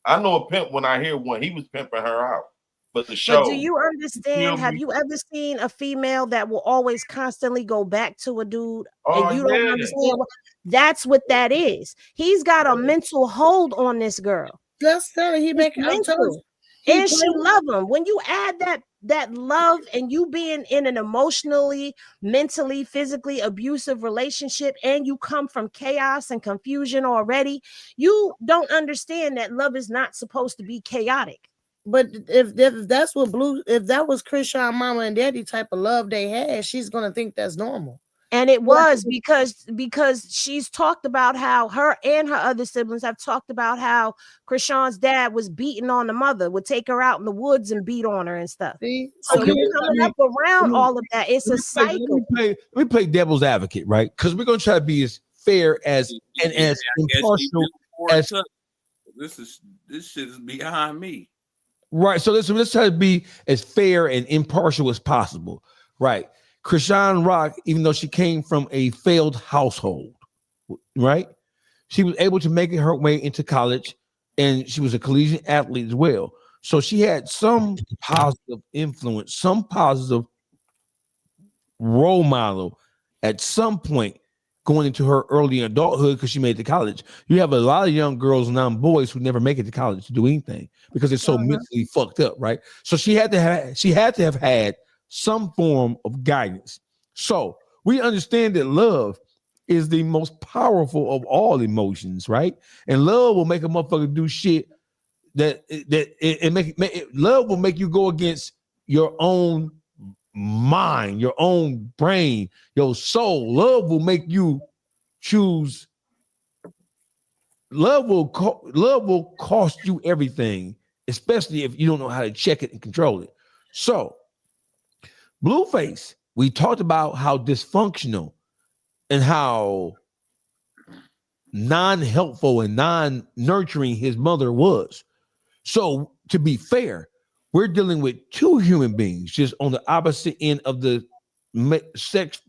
I know a pimp when I hear one, he was pimping her out for the show. But do you understand? Have you ever seen a female that will always constantly go back to a dude and you don't understand? That's what that is. He's got a mental hold on this girl. That's he making mental. And she love him. When you add that love and you being in an emotionally, mentally, physically abusive relationship, and you come from chaos and confusion already, you don't understand that love is not supposed to be chaotic. But if that's what if that was Krishan mama and daddy type of love they had, she's gonna think that's normal. And it was because she's talked about how her and her other siblings have talked about how Krishan's dad was beating on the mother, would take her out in the woods and beat on her and stuff. See? So you're coming up around all of that. It's a cycle. Let me play devil's advocate, right? Because we're gonna try to be as fair as impartial as this shit is behind me. Right. So let's try to be as fair and impartial as possible. Right. Krishan Rock, even though she came from a failed household, right? She was able to make her way into college, and she was a collegiate athlete as well. So she had some positive influence, some positive role model at some point going into her early adulthood because she made it to college. You have a lot of young girls and young boys who never make it to college to do anything because they're so mentally fucked up, right? So she had to have had some form of guidance. So we understand that love is the most powerful of all emotions, right? And love will make a motherfucker do shit love will make you go against your own mind, your own brain, your soul. Love will make you choose. Love will cost you everything, especially if you don't know how to check it and control it. So Blueface, we talked about how dysfunctional and how non-helpful and non-nurturing his mother was. So to be fair, we're dealing with 2 human beings just on the opposite end of the sex.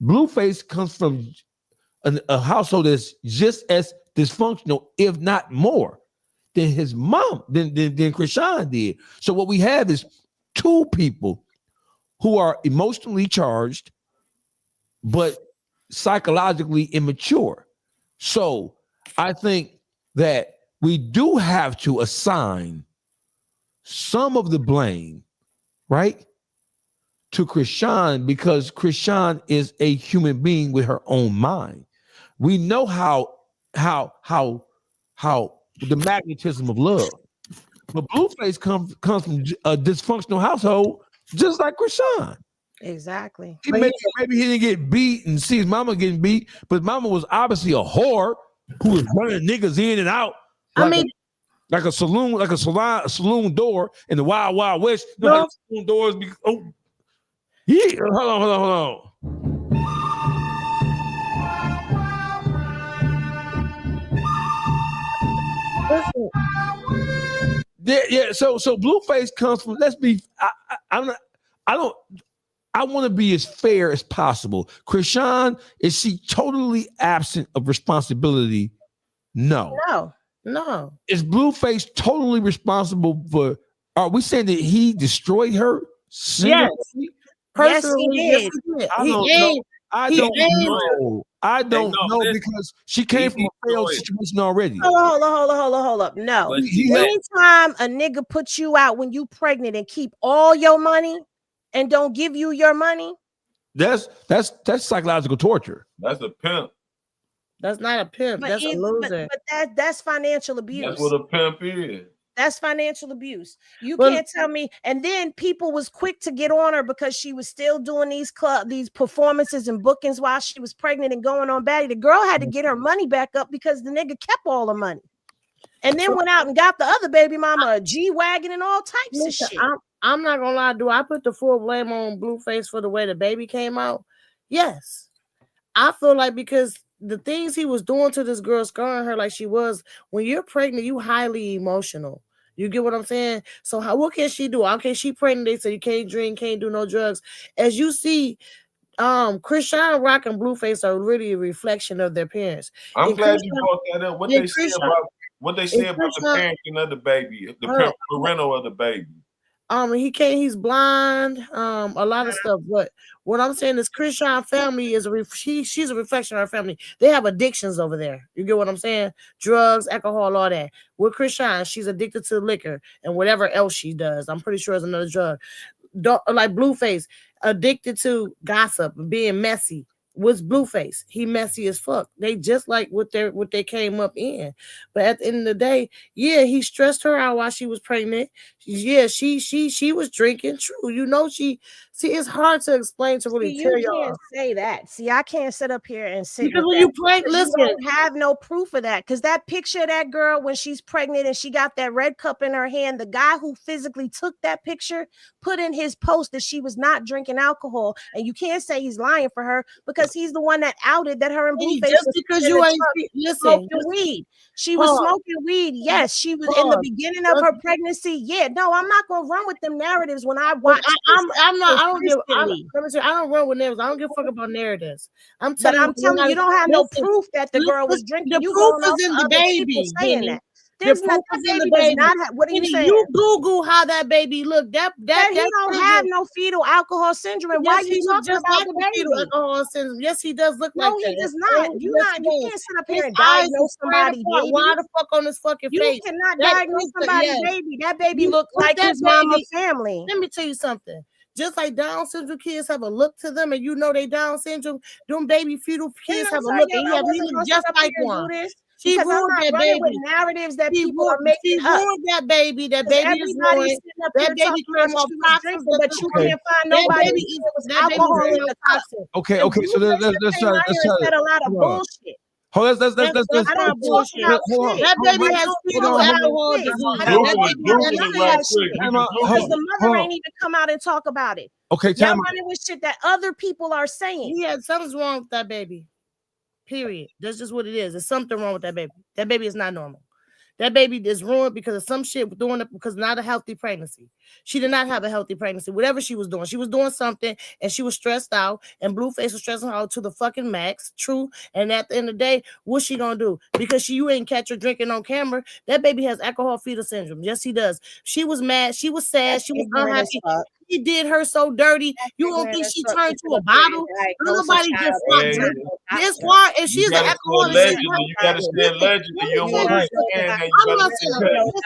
Blueface comes from a household that's just as dysfunctional, if not more, than his mom, than Krishan did. So what we have is 2 people who are emotionally charged, but psychologically immature. So I think that we do have to assign some of the blame, right, to Krishan, because Krishan is a human being with her own mind. We know how the magnetism of love. But Blueface comes from a dysfunctional household, just like Krishan. Exactly. Maybe he didn't get beat and see his mama getting beat, but mama was obviously a whore who was running niggas in and out. Like a saloon door in the Wild Wild West. You know how saloon doors be? Oh, yeah. Hold on. Yeah. So Blueface comes from. Let's be. I want to be as fair as possible. Krishan, is she totally absent of responsibility? No. Is Blueface totally responsible for? Are we saying that he destroyed her? Yes. Personally, yes, he did. I I don't no, know listen. because she came from a failed Detroit. situation already. Hold up. No. But Anytime a nigga puts you out when you pregnant and keep all your money and don't give you your money, That's psychological torture. That's a pimp. That's not a pimp. but That's a loser. that's financial abuse. That's what a pimp is. That's financial abuse. You Well- can't tell me. And then people was quick to get on her because she was still doing these performances and bookings while she was pregnant and going on batty. The girl had to get her money back up because the nigga kept all the money. And then went out and got the other baby mama a G-Wagon and all types Listen, of shit. I'm not gonna lie, do I put the full blame on Blueface for the way the baby came out? Yes. I feel like because the things he was doing to this girl, scarring her like she was, when you're pregnant, you highly emotional. You get what I'm saying? So what can she do? Okay, she pregnant. They say you can't drink, can't do no drugs. As you see, Krishan Rock and Blueface are really a reflection of their parents. I'm And glad you Krishan- brought that up. What and they say Krishan- about the Krishan- parenting of the baby, the parental of the baby. He's blind, a lot of stuff. But what I'm saying is Krishan family is she's a reflection of her family. They have addictions over there. You get what I'm saying? Drugs, alcohol, all that. With Krishan, she's addicted to liquor and whatever else she does. I'm pretty sure it's another drug. Like Blueface, addicted to gossip, being messy. What's Blueface? He messy as fuck. They just like what they came up in. But at the end of the day, yeah, he stressed her out while she was pregnant. Yeah, she was drinking. True, it's hard to explain to really tell You y'all. can't say that. See, I can't sit up here and sit Because with when that you pregnant, because listen. you don't have no proof of that. Because that picture of that girl when she's pregnant and she got that red cup in her hand, the guy who physically took that picture put in his post that she was not drinking alcohol, and you can't say he's lying for her because he's the one that outed that her and Hey, Blueface just was because in you the ain't truck listen, smoking weed. She was Pause. smoking weed. Yes, she was in the Pause. beginning of her pregnancy. Yeah, no, I'm not gonna run with them narratives when I watch. I'm not. I don't give. consistently. I don't run with narratives. I don't give a fuck about narratives. I'm But telling I'm telling you, you don't have no proof that the girl was drinking. The You proof going off is in of the other people baby. saying Henny. that. The There's proof not that is in the baby does baby. not have. What are you Henny, saying? you Google how that baby looked. That he don't have no fetal alcohol syndrome. And why Yes, you he looks talking just about like the the fetal baby? alcohol syndrome. Yes, he does look No, like that. he does not. Oh, You yes, not. he You does. can't sit up here His and eyes is diagnose spread somebody apart. baby. Why the fuck on his fucking You face? cannot That diagnose is somebody's yes. baby. That baby You look put like that his mama baby- family. Let me tell you something. Just like Down syndrome kids have a look to them, and you know they Down syndrome, them baby fetal kids have a look, and he look just like one. She Because I'm ruined not that running with baby. narratives that She people are ruined making up. that baby. That 'Cause baby is everybody's ruined. sitting up That here baby talking about came off she was toxins. drinking, but you Okay. can't find That nobody baby who is said it was that baby alcohol is in the cup. toxin. Okay, And okay. So Blueface let's just came out here and said a lot of hold on. bullshit. Hold on, let's That's I don't talk bullshit. about Hold on. shit. That baby I has don't fetal talk about alcohol shit. disease. I That don't Google talk it. baby about Google has none it of right that quick. shit. You Time can out. Google Because it. the mother ain't even come out and talk about it. Okay, Y'all time out. running with shit that other people are saying. Yeah, something's wrong with that baby. Period. That's just what it is. There's something wrong with that baby. That baby is not normal. That baby is ruined because of some shit doing it because not a healthy pregnancy. She did not have a healthy pregnancy. Whatever she was doing something and she was stressed out and Blueface was stressing her out to the fucking max. True. And at the end of the day, what's she gonna do? Because you ain't catch her drinking on camera. That baby has alcohol fetal syndrome. Yes, he does. She was mad. She was sad. She was unhappy. He did her so dirty. You don't think she turned to a bottle? Nobody just fucked her. This why, and she's You an gotta say alcoholic. allegedly. You gotta say allegedly. You don't want to understand that. You I'm gotta not say saying allegedly.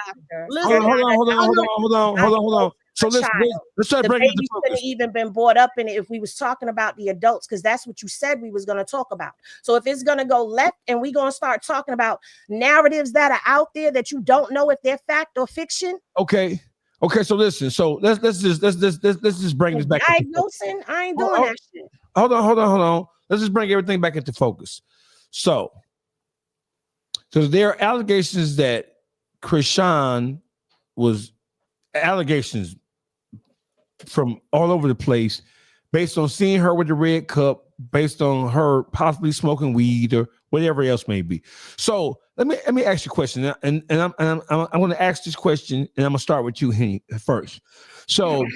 Hold on. So let's try to The bring it baby to shouldn't focus. even been brought up in it if we was talking about the adults, because that's what you said we was going to talk about. So if it's going to go left and we going to start talking about narratives that are out there that you don't know if they're fact or fiction. Okay. So listen. So let's just bring this back. Diagnosing, I ain't doing that shit. Hold on. Let's just bring everything back into focus. So there are allegations that Krishan was allegations from all over the place based on seeing her with the red cup, based on her possibly smoking weed or whatever else may be. So let me ask you a question, and I'm going to ask this question, and I'm going to start with you, Henny, first. So,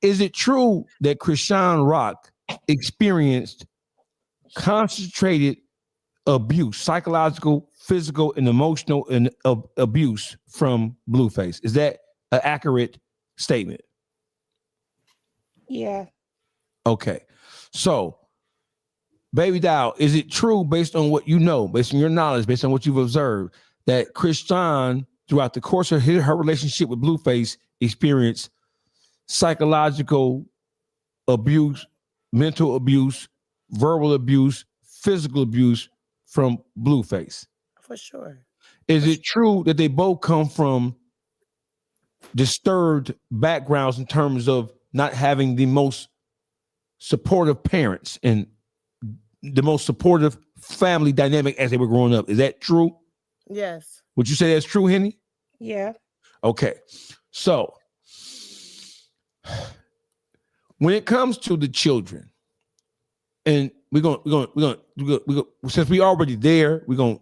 is it true that Krishan Rock experienced concentrated abuse, psychological, physical, and emotional abuse from Blueface? Is that an accurate statement? Yeah. Okay. So Baby Doll, is it true based on what you know, based on your knowledge, based on what you've observed, that Christian, throughout the course of her relationship with Blueface, experienced psychological abuse, mental abuse, verbal abuse, physical abuse from Blueface? For sure. Is it true that they both come from disturbed backgrounds in terms of not having the most supportive parents and the most supportive family dynamic as they were growing up? Is that true? Yes. Would you say that's true, Henny? Yeah. Okay. So when it comes to the children, and we're gonna since we already there, we're gonna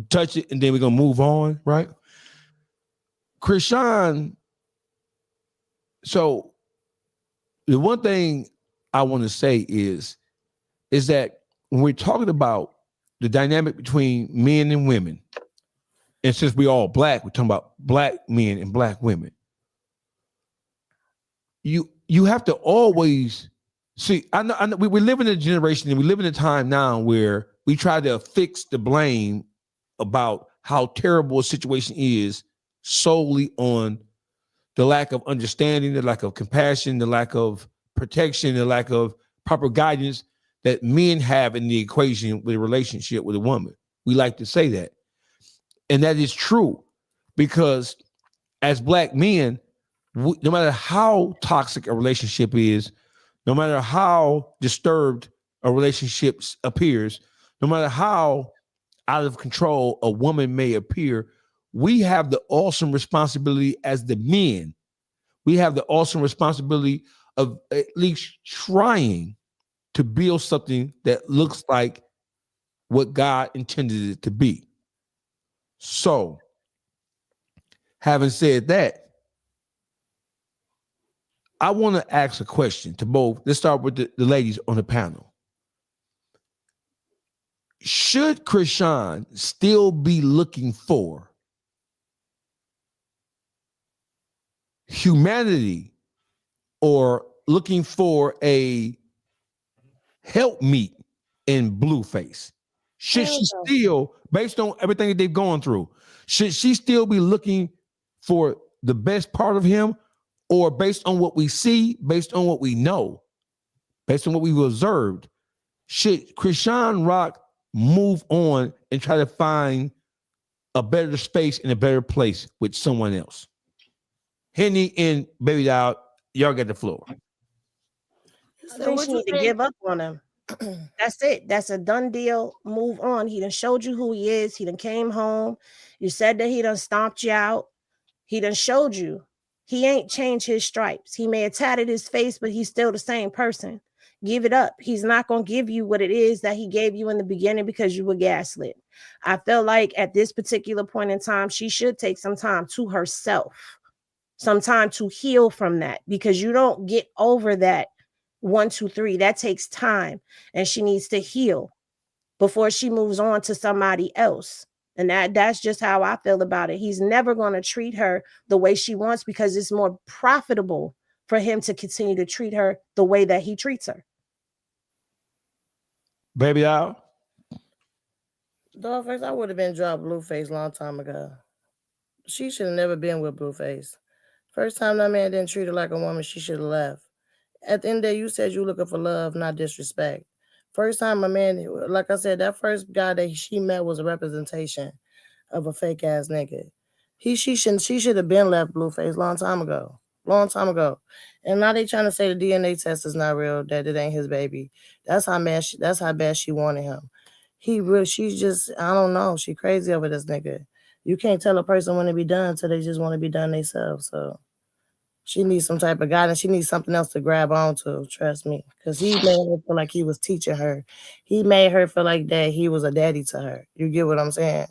touch it and then we're gonna move on, right? Krishan. So the one thing I want to say is that when we're talking about the dynamic between men and women, and since we all black, we're talking about black men and black women. You have to always see. I know we live in a generation and we live in a time now where we try to fix the blame about how terrible a situation is solely on the lack of understanding, the lack of compassion, the lack of protection, the lack of proper guidance that men have in the equation with a relationship with a woman. We like to say that. And that is true because as black men, no matter how toxic a relationship is, no matter how disturbed a relationship appears, no matter how out of control a woman may appear, we have the awesome responsibility as the men. We have the awesome responsibility of at least trying to build something that looks like what God intended it to be. So, having said that, I want to ask a question to both. Let's start with the ladies on the panel. Should Krishan still be looking for humanity or looking for a helpmeet in Blueface? Should she still, based on everything that they've gone through, should she still be looking for the best part of him? Or based on what we see, based on what we know, based on what we've observed, should Krishan Rock move on and try to find a better space and a better place with someone else? Henny and Baby Doll, y'all get the floor. I think she need to give up on him. That's it. That's a done deal. Move on. He done showed you who he is. He done came home. You said that he done stomped you out. He done showed you. He ain't changed his stripes. He may have tatted his face, but he's still the same person. Give it up. He's not going to give you what it is that he gave you in the beginning because you were gaslit. I feel like at this particular point in time, she should take some time to herself, some time to heal from that, because you don't get over that 1, 2, 3. That takes time, and she needs to heal before she moves on to somebody else. And that's just how I feel about it. He's never going to treat her the way she wants because it's more profitable for him to continue to treat her the way that he treats her. Baby Doll? Dogface, I would have been dropped Blueface a long time ago. She should have never been with Blueface. First time that man didn't treat her like a woman, she should have left. At the end of the day, you said you were looking for love, not disrespect. First time a man, like I said, that first guy that she met was a representation of a fake ass nigga. She should have been left Blueface long time ago. And now they trying to say the DNA test is not real, that it ain't his baby. That's how bad she wanted him. She's just, I don't know. She crazy over this nigga. You can't tell a person when to be done until they just want to be done themselves. So she needs some type of guidance. She needs something else to grab onto, trust me. Because he made her feel like he was teaching her. He made her feel like that he was a daddy to her. You get what I'm saying?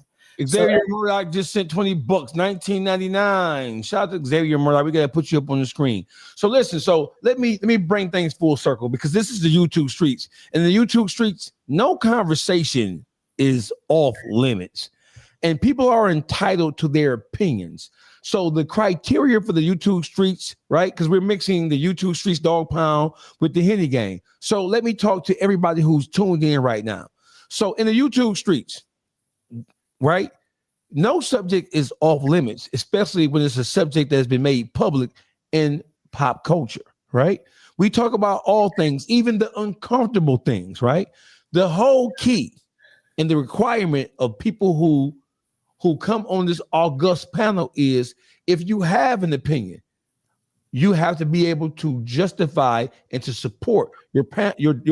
Xavier Murdoch just sent $20, $19.99. Shout out to Xavier Murdoch. We gotta put you up on the screen. So listen, let me bring things full circle, because this is the YouTube streets. And in the YouTube streets, no conversation is off limits. And people are entitled to their opinions. So the criteria for the YouTube streets, right? Because we're mixing the YouTube streets dog pound with the Henny gang. So let me talk to everybody who's tuned in right now. So in the YouTube streets, right? No subject is off limits, especially when it's a subject that has been made public in pop culture, right? We talk about all things, even the uncomfortable things, right? The whole key and the requirement of people who come on this august panel is if you have an opinion, you have to be able to justify and to support your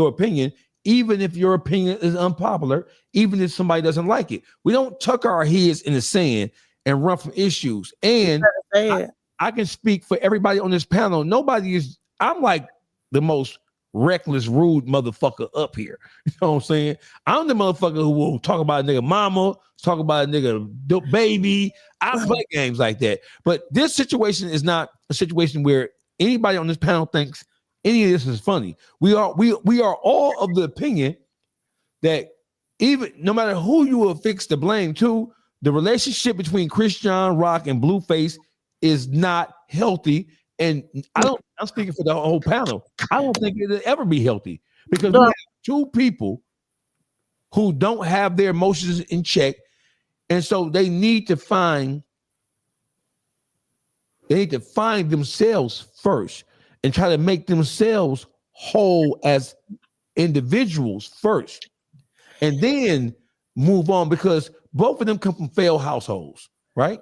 opinion, even if your opinion is unpopular, even if somebody doesn't like it. We don't tuck our heads in the sand and run from issues. And I can speak for everybody on this panel. I'm like the most reckless, rude motherfucker up here. You know what I'm saying? I'm the motherfucker who will talk about a nigga mama, talk about a nigga baby. I play games like that. But this situation is not a situation where anybody on this panel thinks any of this is funny. We are all of the opinion that even no matter who you will fix the blame to, the relationship between Christian, Rock, and Blueface is not healthy. And I'm speaking for the whole panel. I don't think it'll ever be healthy because we have two people who don't have their emotions in check. And so they need to find themselves first and try to make themselves whole as individuals first, and then move on, because both of them come from failed households, right?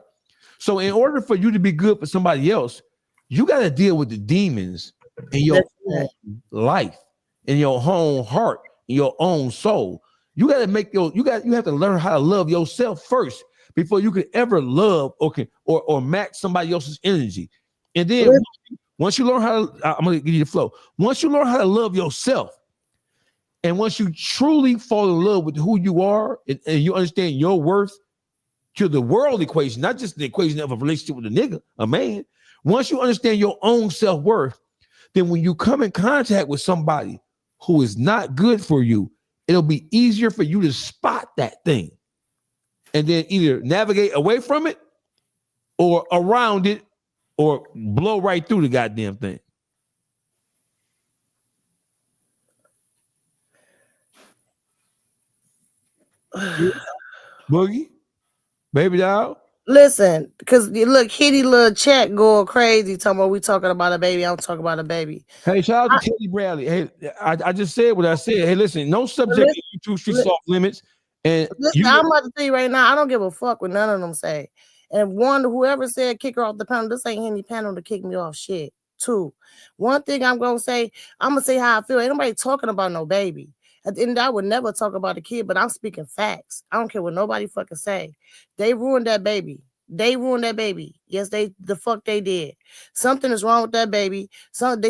So in order for you to be good for somebody else, you got to deal with the demons in your own life, in your own heart, in your own soul. You got to you have to learn how to love yourself first before you can ever love or match somebody else's energy. And then once you learn how to, I'm going to give you the flow. Once you learn how to love yourself, and once you truly fall in love with who you are and you understand your worth to the world equation, not just the equation of a relationship with a man. Once you understand your own self-worth, then when you come in contact with somebody who is not good for you, it'll be easier for you to spot that thing and then either navigate away from it or around it or blow right through the goddamn thing. Boogie, baby doll. Listen, because you look, Hitty little chat going crazy talking about we talking about a baby. I'm talking about a baby. Hey, shout out to Teddy Bradley. Hey, I just said what I said. Hey, listen, no subject in YouTube streets off limits. And I'm about to tell you right now, I don't give a fuck what none of them say. And one, whoever said kick her off the panel, this ain't any panel to kick me off shit. Two, one thing I'm gonna say how I feel. Ain't nobody talking about no baby. At the end, I would never talk about a kid, but I'm speaking facts. I don't care what nobody fucking say. They ruined that baby. Yes, the fuck they did. Something is wrong with that baby.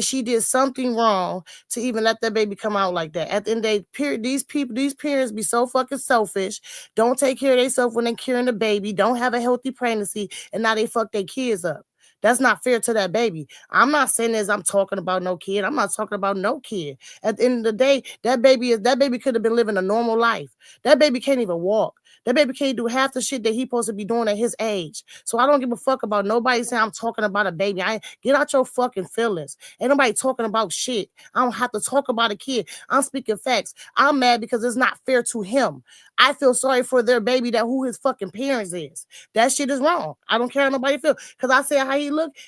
She did something wrong to even let that baby come out like that. At the end of the day, these parents be so fucking selfish. Don't take care of themselves when they're carrying the baby. Don't have a healthy pregnancy, and now they fuck their kids up. That's not fair to that baby. I'm not saying this. I'm talking about no kid. I'm not talking about no kid. At the end of the day, that baby could have been living a normal life. That baby can't even walk. That baby can't do half the shit that he's supposed to be doing at his age. So I don't give a fuck about nobody saying I'm talking about a baby. Get out your fucking feelings. Ain't nobody talking about shit. I don't have to talk about a kid. I'm speaking facts. I'm mad because it's not fair to him. I feel sorry for their baby who his fucking parents is. That shit is wrong. I don't care how nobody feel. Because I say how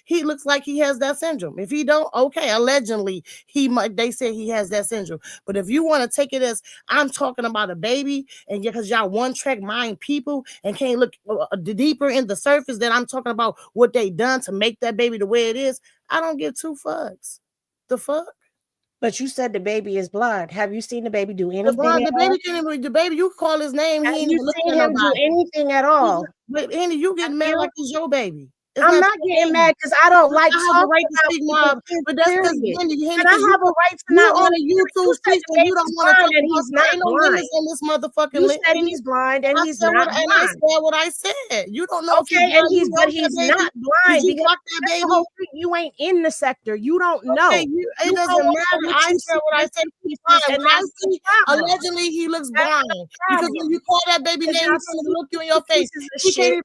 he looks like he has that syndrome. If he don't, okay, allegedly they say he has that syndrome. But if you want to take it as I'm talking about a baby, and because y'all one track mind people and can't look deeper in the surface, that I'm talking about what they done to make that baby the way it is, I don't give two fucks. The fuck? But you said the baby is blind. Have you seen the baby do anything? The baby, you call his name. Have you seen him do anything at all? But Andy, you get mad like it's your baby. I'm not getting mad because I don't like talking about mom, but that's because Henny, and I have a right to not on a YouTube street and you don't want to talk and he's not blind. In this motherfucking you said he's blind and he's not blind. And I said what I said. You don't know. Okay, and he's not blind because you ain't in the sector. You don't know. It doesn't matter. I said what I said. blind. When I see, allegedly he looks blind because when you call that baby name, he's gonna look you in your face. He can't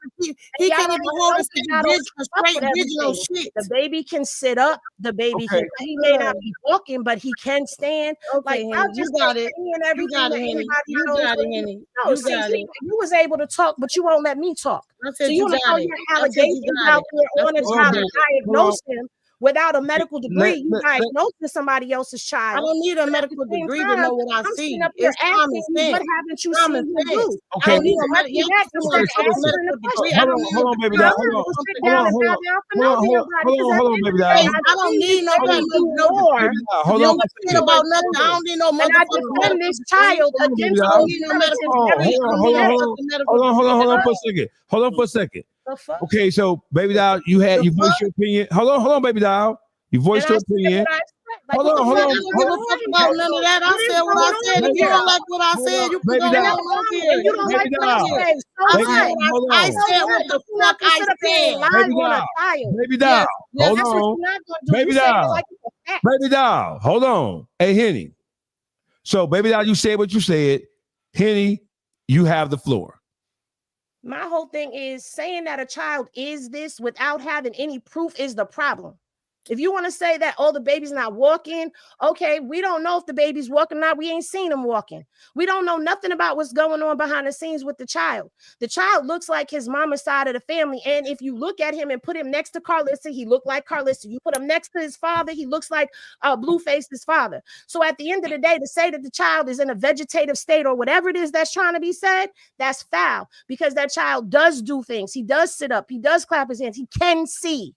even hold a straight vision on shit. The baby can sit up. The baby can. He may not be walking, but he can stand. Okay, like I'll just got it. You got it, Henny. You got it, Henny. No, see, you was able to talk, but you won't let me talk. So you want to throw your allegations out there on a child and diagnose him without a medical degree. You diagnosing somebody else's child. I don't need a medical degree to know what I see. It's common sense. What haven't you seen him do? Okay. I don't need a medical degree. Hold on, baby. Hold on, baby. I don't need nobody to know about nothing. I don't need no motherfucker. This child against Hold on for a second. Hold on for a second. Okay, so baby doll, you voiced your opinion. Hold on, baby doll. You voiced your opinion. Hold on. I don't give a fuck about none of that. I said what I said. If you don't like what I said, you can go on here. You don't like what I said. I said what the fuck I said. Baby doll. Hold on. Baby doll. Hold on. Hey, Henny. So, baby doll, you said what you said. Henny, you have the floor. My whole thing is saying that a child is this without having any proof is the problem. If you want to say that, oh, the baby's not walking, okay, we don't know if the baby's walking or not. We ain't seen him walking. We don't know nothing about what's going on behind the scenes with the child. The child looks like his mama's side of the family. And if you look at him and put him next to Carlissa, he looked like Carlissa. You put him next to his father, he looks like Blueface's father. So at the end of the day, to say that the child is in a vegetative state or whatever it is that's trying to be said, that's foul because that child does do things. He does sit up. He does clap his hands. He can see.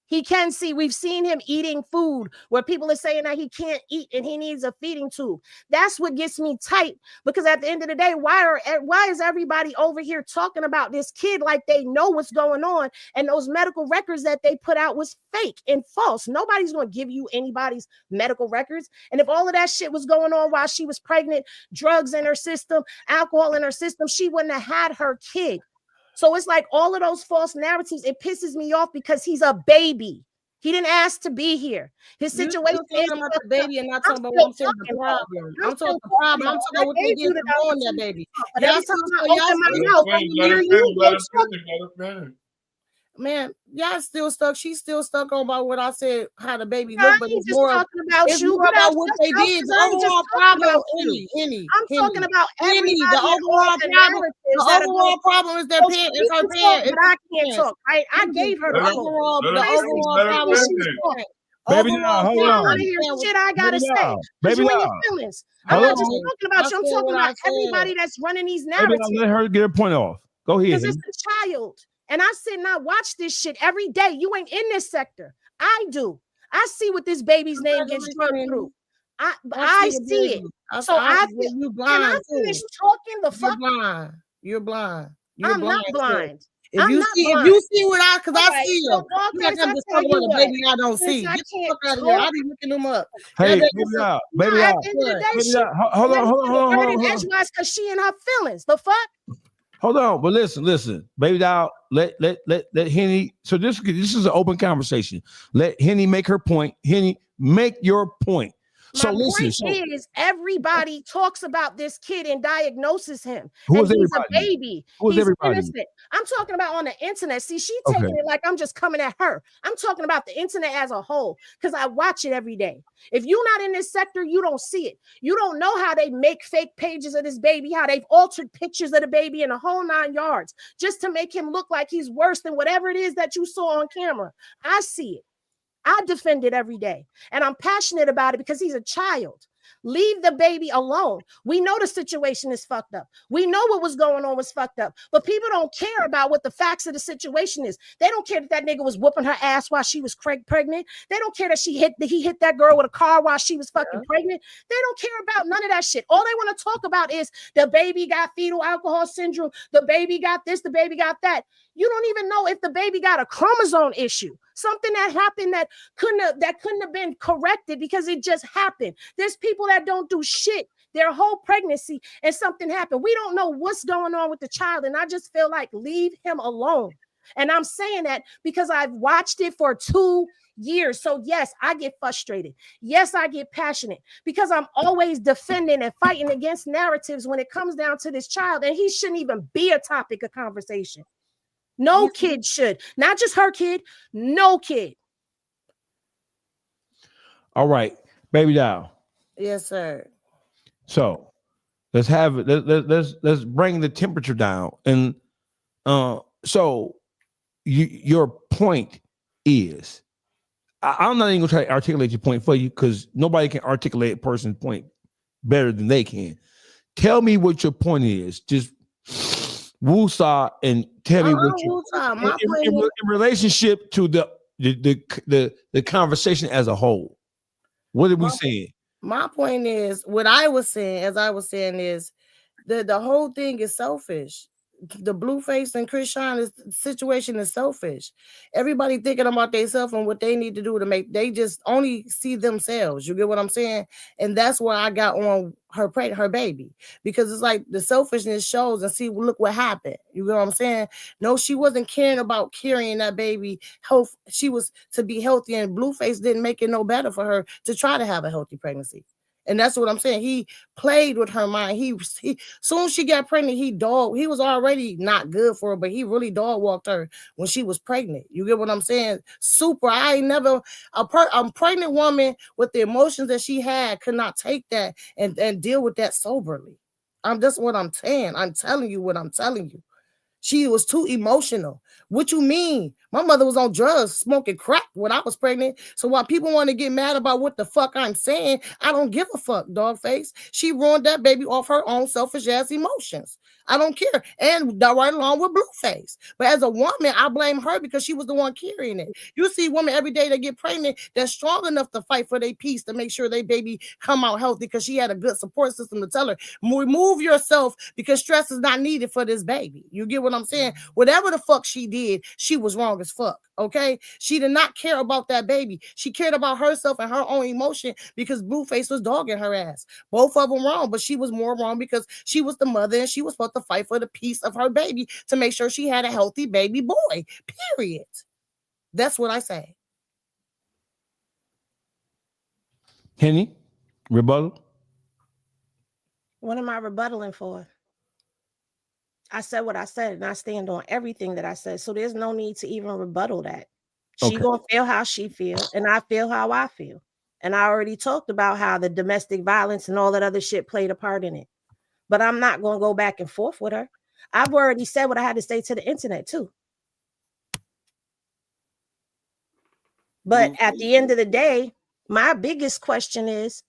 He can see. We've seen him eating food where people are saying that he can't eat and he needs a feeding tube. That's what gets me tight because at the end of the day, why is everybody over here talking about this kid like they know what's going on and those medical records that they put out was fake and false? Nobody's going to give you anybody's medical records. And if all of that shit was going on while she was pregnant, drugs in her system, alcohol in her system, she wouldn't have had her kid. So it's like all of those false narratives, it pisses me off because he's a baby. He didn't ask to be here. His situation is about the baby and not talking about what I'm saying the problem. I'm talking the problem. I'm talking about what they did on that baby. Y'all man, y'all still stuck. She's still stuck on about what I said, how the baby looked, but it's more about what they did. The overall problem, I'm talking about everybody. The overall problem is their parents. It's her parents. But I can't talk. Right? I gave her the overall problem. Baby, hold on. Shit, I gotta say. Baby, feelings. I'm not just talking about you. I'm talking about everybody that's running these narratives. Let her get her point off. Go ahead. Because it's a child. And I sit and I watch this shit every day. You ain't in this sector. I do. I see what this baby's name gets drugged through. I see it. So you blind. Can I finish talking the fuck? You're blind. I'm not blind. If you see what I, because I see them. You have to talk about the baby I don't see. Get the fuck out of here. I be looking them up. Hey, baby out. Hold on. Because she in her feelings. The fuck? Hold on, but listen, baby doll. Let Henny. So this is an open conversation. Let Henny make her point. Henny, make your point. My point is everybody talks about this kid and diagnoses him. Who is he's everybody? A baby. Who is he's everybody? Innocent. I'm talking about on the internet. See, she taking it like I'm just coming at her. I'm talking about the internet as a whole because I watch it every day. If you're not in this sector, you don't see it. You don't know how they make fake pages of this baby, how they've altered pictures of the baby in the whole 9 yards just to make him look like he's worse than whatever it is that you saw on camera. I see it. I defend it every day, and I'm passionate about it because he's a child. Leave the baby alone. We know the situation is fucked up. We know what was going on was fucked up, but people don't care about what the facts of the situation is. They don't care that nigga was whooping her ass while she was pregnant. They don't care that he hit that girl with a car while she was fucking pregnant. They don't care about none of that shit. All they want to talk about is the baby got fetal alcohol syndrome. The baby got this, the baby got that. You don't even know if the baby got a chromosome issue, something that happened that couldn't have been corrected because it just happened. There's people that don't do shit their whole pregnancy and something happened. We don't know what's going on with the child, and I just feel like leave him alone. And I'm saying that because I've watched it for 2 years. So yes, I get frustrated. Yes, I get passionate because I'm always defending and fighting against narratives when it comes down to this child, and he shouldn't even be a topic of conversation. No kid should, not just her kid, no kid. All right, baby doll. Yes, sir. So let's have it. Let's bring the temperature down. And so your point is, I'm not even gonna try to articulate your point for you because nobody can articulate a person's point better than they can. Tell me what your point is. Just woosah and tell me what you in relationship to the conversation as a whole. What are we saying? My point is, what I was saying, as I was saying, is the whole thing is selfish. The Blueface and Chris Sean situation is selfish. Everybody thinking about themselves and what they need to do to make, they just only see themselves. You get what I'm saying? And that's why I got on her baby, because it's like the selfishness shows, and see, look what happened. You get what I'm saying? No, she wasn't caring about carrying that baby health. She was to be healthy, and Blueface didn't make it no better for her to try to have a healthy pregnancy. And that's what I'm saying. He played with her mind. He soon as she got pregnant, he was already not good for her, but he really dog walked her when she was pregnant. You get what I'm saying? Super. I ain't never a pregnant woman with the emotions that she had could not take that and deal with that soberly. That's what I'm saying. I'm telling you what I'm telling you. She was too emotional. What you mean? My mother was on drugs, smoking crack when I was pregnant. So while people want to get mad about what the fuck I'm saying, I don't give a fuck, dog face. She ruined that baby off her own selfish ass emotions. I don't care. And right along with Blueface. But as a woman, I blame her because she was the one carrying it. You see women every day that get pregnant that's strong enough to fight for their peace, to make sure their baby come out healthy because she had a good support system to tell her, remove yourself because stress is not needed for this baby. You get what I'm saying? Whatever the fuck she did, she was wrong as fuck. Okay? She did not care about that baby. She cared about herself and her own emotion because Blueface was dogging her ass. Both of them wrong, but she was more wrong because she was the mother and she was supposed to fight for the peace of her baby to make sure she had a healthy baby boy. Period. That's what I say. Henny, rebuttal. What am I rebuttaling for? I said what I said, and I stand on everything that I said. So there's no need to even rebuttal that. She gonna feel how she feel, and I feel how I feel. And I already talked about how the domestic violence and all that other shit played a part in it. But I'm not gonna go back and forth with her. I've already said what I had to say to the internet too. But at the end of the day, my biggest question is,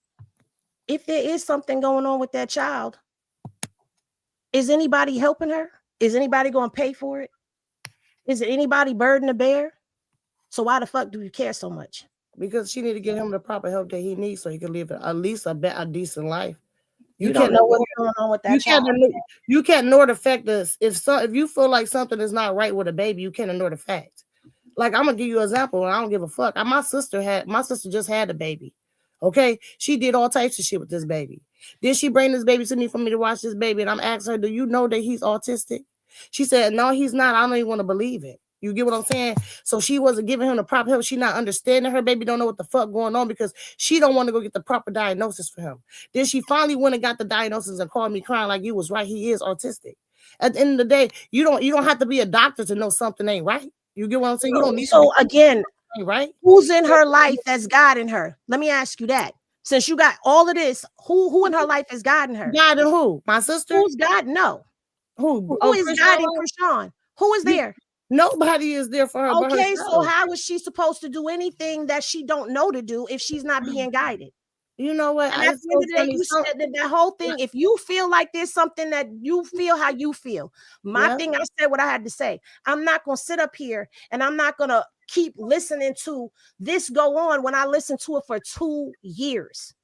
if there is something going on with that child, is anybody helping her? Is anybody going to pay for it? Is it anybody burden to bear? So why the fuck do you care so much? Because she need to get him the proper help that he needs so he can live at least a decent life. You don't know what's going on with that child. You can't ignore the fact that if you feel like something is not right with a baby, you can't ignore the fact. Like, I'm gonna give you an example, and I don't give a fuck. My sister just had a baby. Okay, she did all types of shit with this baby. Did she bring this baby to me for me to watch this baby? And I'm asking her, do you know that he's autistic? She said, no, he's not. I don't even want to believe it. You get what I'm saying? So she wasn't giving him the proper help. She not understanding her baby, don't know what the fuck going on because she don't want to go get the proper diagnosis for him. Then she finally went and got the diagnosis and called me crying like, you was right, he is autistic. At the end of the day, you don't have to be a doctor to know something ain't right. You get what I'm saying? You don't need again, right? Who's in her life that's guiding her? Let me ask you that. Since you got all of this, who in her life is guiding her? Guiding who? My sister? Who's guiding? No. Who is guiding Krishan? Who is there? Nobody is there for her. Okay, so how is she supposed to do anything that she don't know to do if she's not being guided? You know what? And at the end of the day, you said that whole thing. If you feel like there's something that you feel how you feel, my thing, I said what I had to say. I'm not gonna sit up here and I'm not gonna keep listening to this go on when I listened to it for 2 years.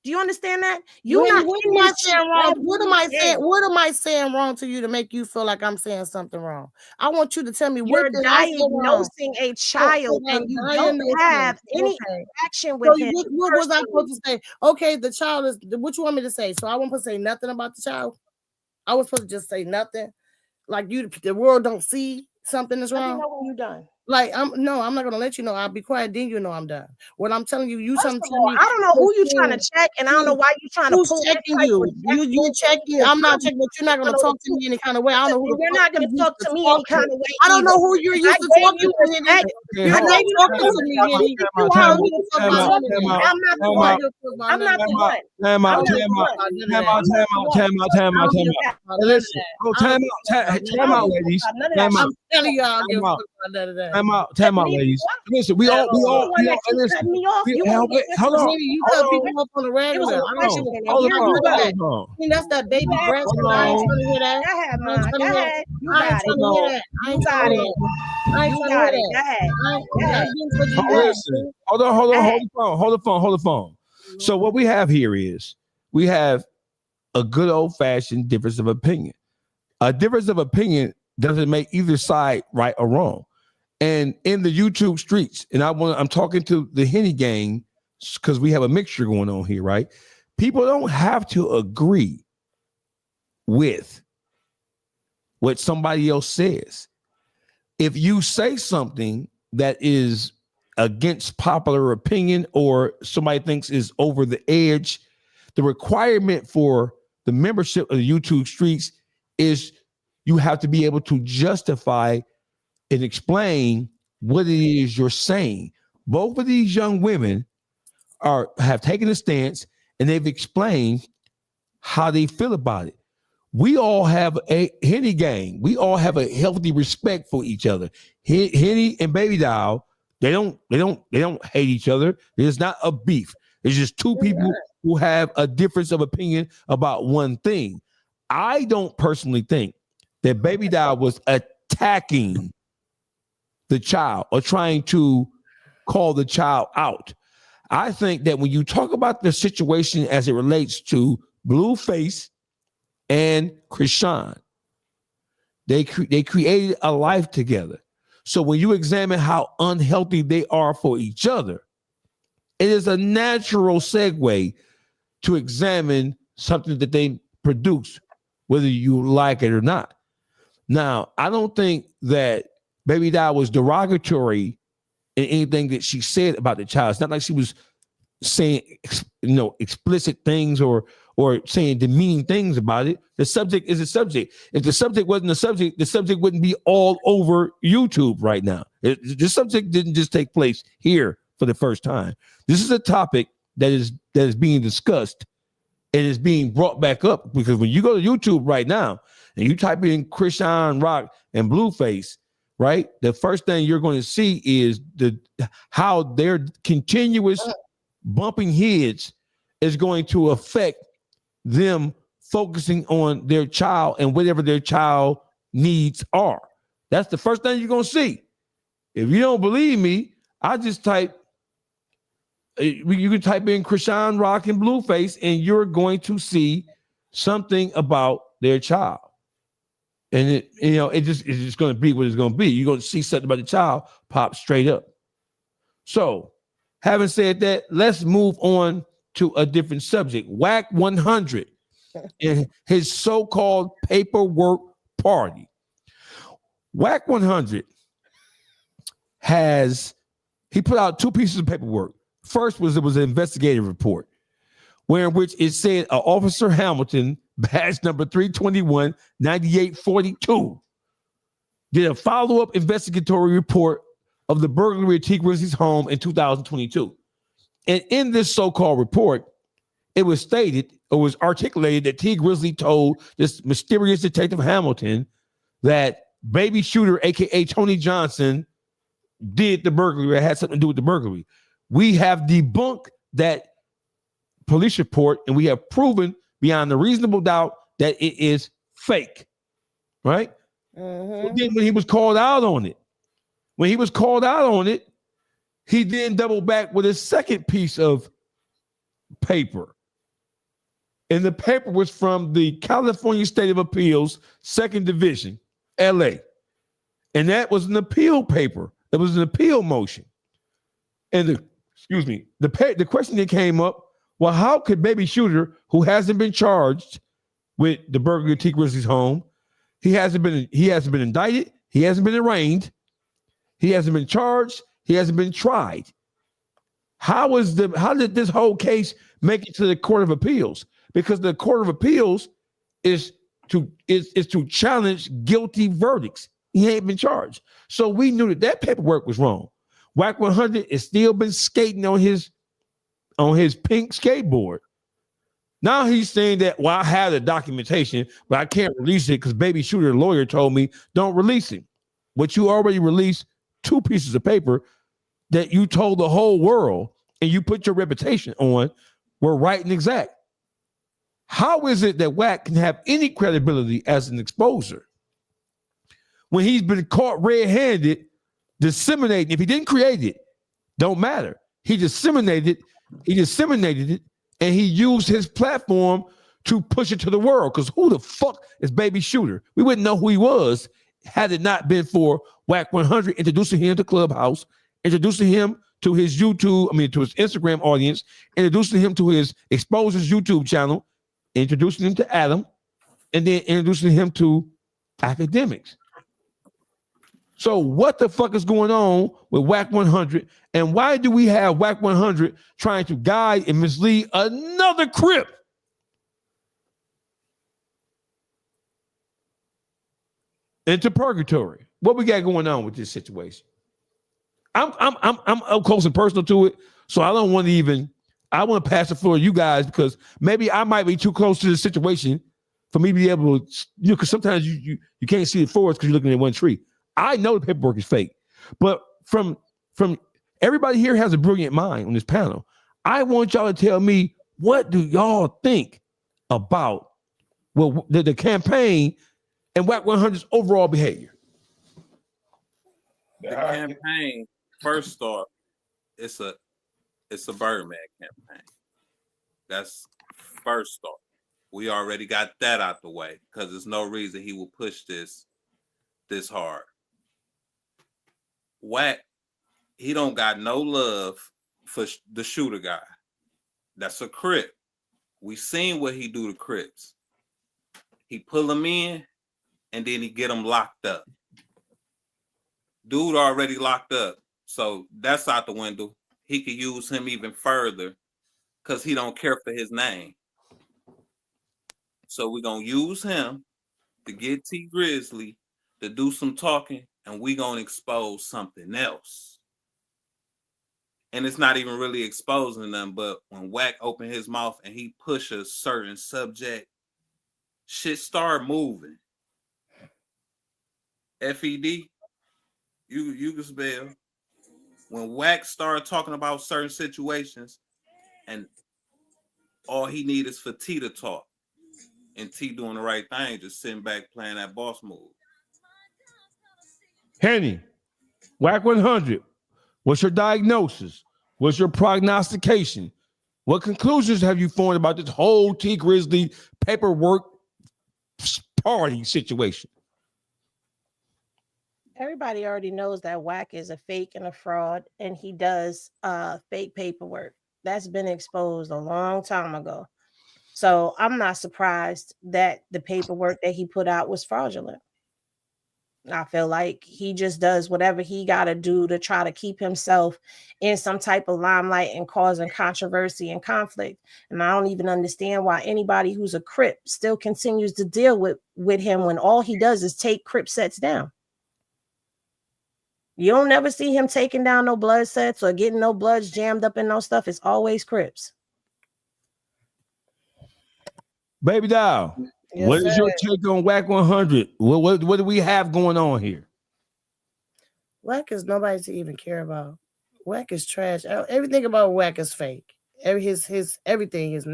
Do you understand that? What am I saying wrong? What am I saying wrong to you to make you feel like I'm saying something wrong? I want you to tell me you're diagnosing a child and you don't have any action with him. What was I supposed to say? Okay, the child is what you want me to say? So I won't supposed to say nothing about the child. I was supposed to just say nothing. Like the world don't see something is Let me wrong? know when you're done. Like, I'm not gonna let you know. I'll be quiet, then you know I'm done. What I'm telling you, First something of tell all, me. I don't know who you trying to check, and I don't know why you trying to Who's pull checking any type you? of You checking? I'm not checking, but you're not gonna talk to me any kind of way. I don't know who. You're not gonna talk to me any kind of way. I don't know who you're used to talking to. respect. You're not talking to me, Henny. You I are. don't need to talk about me. I'm not the one. I'm not the one. Time out. Listen. Oh, time out, ladies. Time out. I'm telling you, I don't give a fuck about none of that. Time out, ladies. Listen, we all listen. Hold on. You cut people up on the regular. That's that baby breast. I ain't trying to hear that. Go ahead. You got it. I ain't trying to hear that. I ain't trying to hear that. Hold on. Hold the phone. So what we have here is we have a good old-fashioned difference of opinion. A difference of opinion doesn't make either side right or wrong. And in the YouTube streets, and I'm talking to the Henny gang because we have a mixture going on here, right? People don't have to agree with what somebody else says. If you say something that is against popular opinion or somebody thinks is over the edge, the requirement for the membership of the YouTube streets is you have to be able to justify and explain what it is you're saying. Both of these young women have taken a stance and they've explained how they feel about it. We all have a Henny gang. We all have a healthy respect for each other. Henny and Baby Doll, they don't hate each other. There's not a beef. It's just two people who have a difference of opinion about one thing. I don't personally think that Baby Doll was attacking the child or trying to call the child out. I think that when you talk about the situation as it relates to Blueface and Krishan, they created a life together. So when you examine how unhealthy they are for each other, it is a natural segue to examine something that they produce, whether you like it or not. Now, I don't think that Baby Doll was derogatory in anything that she said about the child. It's not like she was saying, explicit things or saying demeaning things about it. The subject is a subject. If the subject wasn't a subject, the subject wouldn't be all over YouTube right now. The subject didn't just take place here for the first time. This is a topic that is being discussed and is being brought back up, because when you go to YouTube right now and you type in Krishan Rock and Blueface, right, the first thing you're going to see is how their continuous bumping heads is going to affect them focusing on their child and whatever their child needs are. That's the first thing you're going to see. If you don't believe me, I just you can type in Krishan Rock and Blueface and you're going to see something about their child. And it's just going to be what it's going to be. You're going to see something about the child pop straight up. So, having said that, let's move on to a different subject. Wack 100 and his so-called paperwork party. Wack 100 he put out two pieces of paperwork. First was an investigative report, in which it said Officer Hamilton, badge number 321-9842, did a follow-up investigatory report of the burglary at T. Grizzly's home in 2022. And in this so-called report, it was articulated that T. Grizzly told this mysterious detective Hamilton that baby shooter, aka Tony Johnson, did the burglary or had something to do with the burglary. We have debunked that police report, and we have proven beyond a reasonable doubt that it is fake, right? So then when he was called out on it, he then doubled back with his second piece of paper. And the paper was from the California State of Appeals, 2nd Division, LA. And that was an appeal paper. It was an appeal motion. And the question that came up, well, how could baby shooter, who hasn't been charged with the burglary at T. Grizzly's home, he hasn't been indicted, He hasn't been arraigned. He hasn't been charged. He hasn't been tried. How did this whole case make it to the Court of Appeals? Because the Court of Appeals is to challenge guilty verdicts. He ain't been charged. So we knew that paperwork was wrong. Wack 100 has still been skating on his pink skateboard. Now he's saying that, well, I have the documentation, but I can't release it because Baby Shooter lawyer told me don't release it. But you already released 2 pieces of paper that you told the whole world and you put your reputation on were right and exact. How is it that Wack can have any credibility as an exposer when he's been caught red-handed disseminating? If he didn't create it, don't matter. He disseminated it, and he used his platform to push it to the world. Because who the fuck is Baby Shooter? We wouldn't know who he was had it not been for Wack 100 introducing him to Clubhouse, introducing him to his to his Instagram audience, introducing him to his Exposers YouTube channel, introducing him to Adam, and then introducing him to academics. So what the fuck is going on with Wack 100? And why do we have Wack 100 trying to guide and mislead another Crip into purgatory? What we got going on with this situation? I'm up close and personal to it, so I don't want to even. I want to pass the floor to you guys because maybe I might be too close to the situation for me to be able to, because sometimes you can't see the forest because you're looking at one tree. I know the paperwork is fake, but from everybody here has a brilliant mind on this panel. I want y'all to tell me, what do y'all think about the campaign and Wack 100's overall behavior? The campaign, first off, it's a Birdman campaign. That's first off. We already got that out the way because there's no reason he will push this hard. Wack, he don't got no love for the shooter guy. That's a Crip. We seen what he do to Crips. He pull them in and then he get them locked up. Dude already locked up, so that's out the window. He could use him even further because he don't care for his name. So we're going to use him to get T Grizzly to do some talking, and we're going to expose something else. And it's not even really exposing them, but when Wack open his mouth and he push a certain subject, shit start moving. FED, you can spell. When Wack started talking about certain situations, and all he need is for T to talk, and T doing the right thing, just sitting back playing that boss move. Henny, Wack 100, what's your diagnosis? What's your prognostication? What conclusions have you formed about this whole T Grizzly paperwork party situation? Everybody already knows that Wack is a fake and a fraud, and he does fake paperwork. That's been exposed a long time ago. So I'm not surprised that the paperwork that he put out was fraudulent. I feel like he just does whatever he got to do to try to keep himself in some type of limelight and causing controversy and conflict. And I don't even understand why anybody who's a Crip still continues to deal with him when all he does is take Crip sets down. You don't never see him taking down no blood sets or getting no bloods jammed up in no stuff. It's always Crips. Baby doll, Yes, what is your sir. take on Wack 100? What do we have going on here? Wack is nobody to even care about. Wack is trash. Everything about Wack is fake. His everything is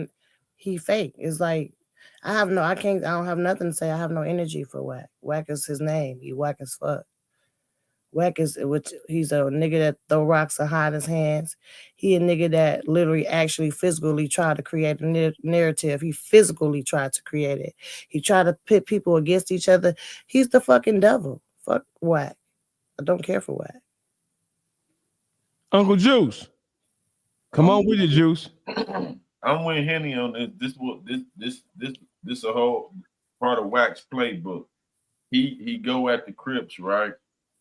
he fake. It's like I don't have nothing to say. I have no energy for Wack. Wack is his name. He Wack as fuck. Wack is he's a nigga that throw rocks and hide his hands. He a nigga that literally actually physically tried to create a narrative. He physically tried to create it. He tried to pit people against each other. He's the fucking devil. Fuck Wack. I don't care for Wack. Uncle Juice, come on with it, Juice. I'm with Henny on this. This a whole part of Wack's playbook. he go at the Crips, right?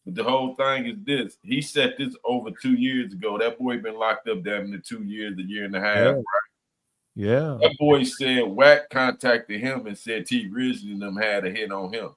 But the whole thing is this: he set this over 2 years ago. That boy been locked up damn near 2 years, a year and a half, Yeah. right? Yeah. That boy said Wack contacted him and said T Grizzly and them had a hit on him.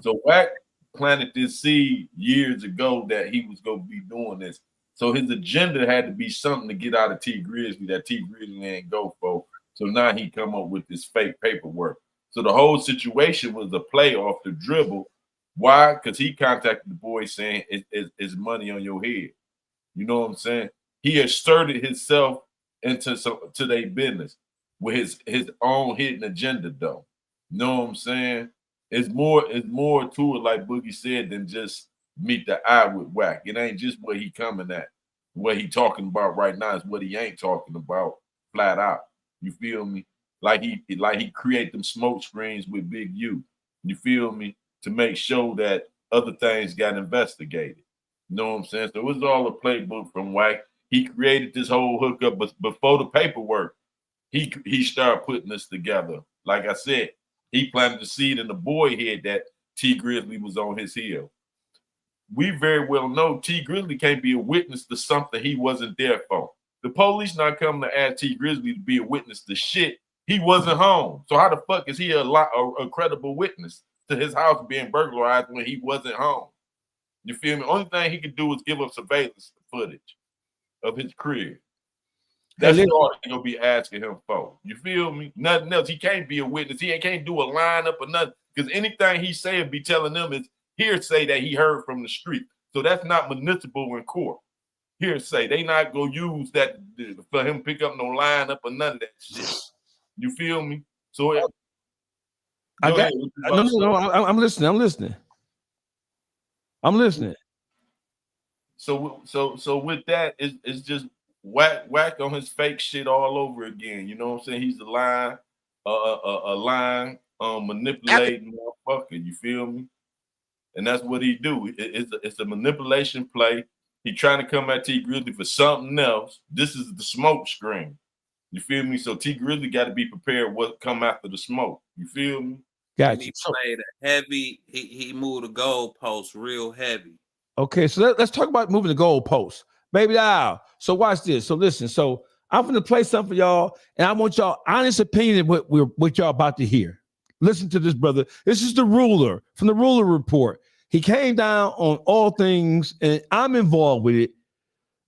So Wack planted this seed years ago that he was gonna be doing this. So his agenda had to be something to get out of T Grizzly that T Grizzly ain't go for. So now he come up with this fake paperwork. So the whole situation was a play off the dribble. Why? Because he contacted the boy saying it's money on your head. You know what I'm saying? He asserted himself into their business with his own hidden agenda, though. You know what I'm saying? It's more to it, like Boogie said, than just meet the eye with Wack. It ain't just what he coming at. What he talking about right now is what he ain't talking about flat out. You feel me? Like he create them smoke screens with Big U. You feel me? To make sure that other things got investigated. You know what I'm saying? So it was all a playbook from Wack. He created this whole hookup, but before the paperwork, he started putting this together. Like I said, he planted the seed in the boy head that T Grizzly was on his heel. We very well know T Grizzly can't be a witness to something he wasn't there for. The police not coming to ask T Grizzly to be a witness to shit. He wasn't home. So how the fuck is he a credible witness to his house being burglarized when he wasn't home? You feel me? Only thing he could do is give up surveillance footage of his crib. That's all they're gonna be asking him for. You feel me? Nothing else. He can't be a witness. He can't do a lineup or nothing. Because anything he say and be telling them is hearsay that he heard from the street. So that's not municipal in court. Hearsay. They not gonna use that for him to pick up no lineup or none of that shit. You feel me? So I'm listening. I'm listening. So with that, it's just Wack on his fake shit all over again. You know what I'm saying? He's a line manipulating motherfucker. You feel me? And that's what he do. It's a manipulation play. He trying to come at T Grizzly for something else. This is the smoke screen. You feel me? So T Grizzly got to be prepared what come after the smoke. You feel me? Gotcha. He played a heavy. He moved the goalpost real heavy. Okay, so let's talk about moving the goalposts, baby. Now, so watch this. So listen. So I'm going to play something for y'all, and I want y'all honest opinion of what y'all about to hear. Listen to this, brother. This is the ruler from the Ruler Report. He came down on all things, and I'm involved with it.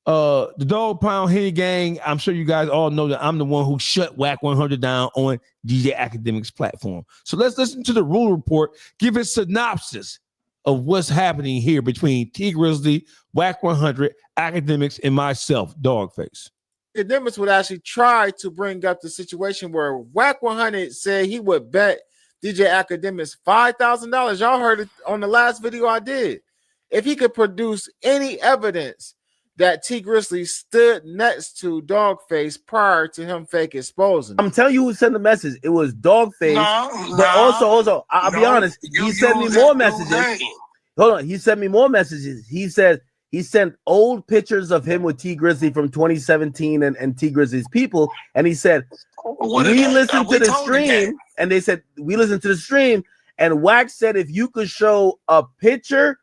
The Dog Pound Henny Gang. I'm sure you guys all know that I'm the one who shut Wack 100 down on DJ Academics platform. So let's listen to the Ruler Report. Give a synopsis of what's happening here between T Grizzly, Wack 100, Academics, and myself, Dogface. Academics would actually try to bring up the situation where Wack 100 said he would bet DJ Academics $5,000. Y'all heard it on the last video I did. If he could produce any evidence that T Grizzly stood next to Dogface prior to him fake exposing. I'm telling you who sent the message. It was Dogface. But also, I'll be honest, he sent me more messages. Hold on, he sent me more messages. He said he sent old pictures of him with T Grizzly from 2017 and T Grizzly's people, and he said we listened to the stream, and they said we listened to the stream, and Wack said if you could show a picture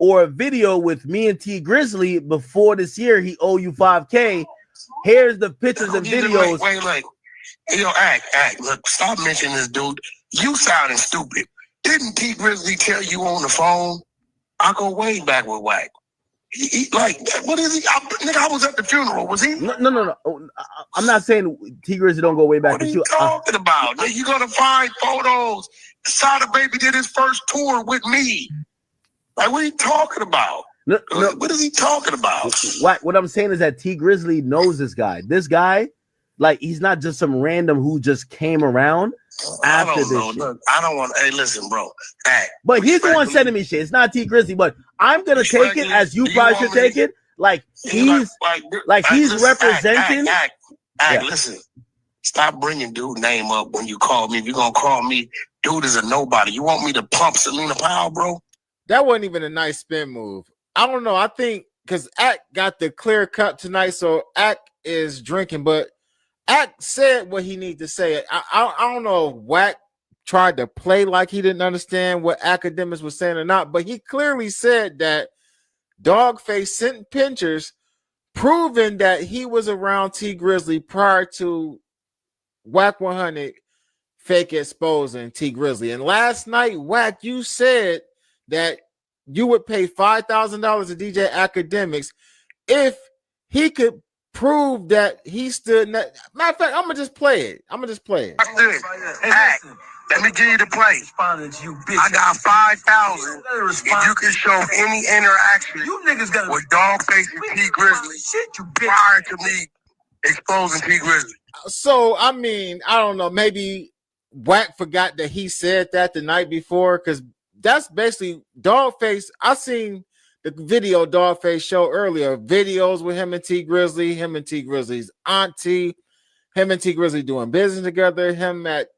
or a video with me and T Grizzly before this year, he owe you $5K. Here's the pictures and videos. Wait. Yo, act. Look, stop mentioning this dude. You sounding stupid. Didn't T Grizzly tell you on the phone? I go way back with Wack. He what is he? I was at the funeral. Was he? No. I'm not saying T Grizzly don't go way back. What are you talking about? You're gonna find photos. Sada Baby did his first tour with me. Like, what are you talking about? No. What is he talking about? What I'm saying is that T Grizzly knows this guy. This guy, like, he's not just some random who just came around after this shit. Look, I don't want. Hey, listen, bro. But he's the one sending me shit. It's not T Grizzly. But I'm gonna take it as you probably should take it. Like he's representing. Listen. Stop bringing dude name up when you call me. If you're gonna call me, dude is a nobody. You want me to pump Selena Powell, bro? That wasn't even a nice spin move. I don't know. I think because Ack got the clear cut tonight, so Ack is drinking, but Ack said what he needs to say. I don't know if Wack tried to play like he didn't understand what Academics was saying or not, but he clearly said that Dogface sent pictures proving that he was around T Grizzly prior to Wack 100 fake exposing T Grizzly. And last night, Wack, you said that you would pay $5,000 to DJ Academics if he could prove that he stood. Matter of fact, I'm gonna just play it. I stood. Hey, let me give you the play. I got 5,000 if you can show any interaction with Dogface and T Grizzly prior to me exposing T Grizzly. So I mean, I don't know. Maybe Wack forgot that he said that the night before, because that's basically Dogface. I seen the video Dogface showed earlier, videos with him and T Grizzly, him and T Grizzly's auntie, him and T Grizzly doing business together, him at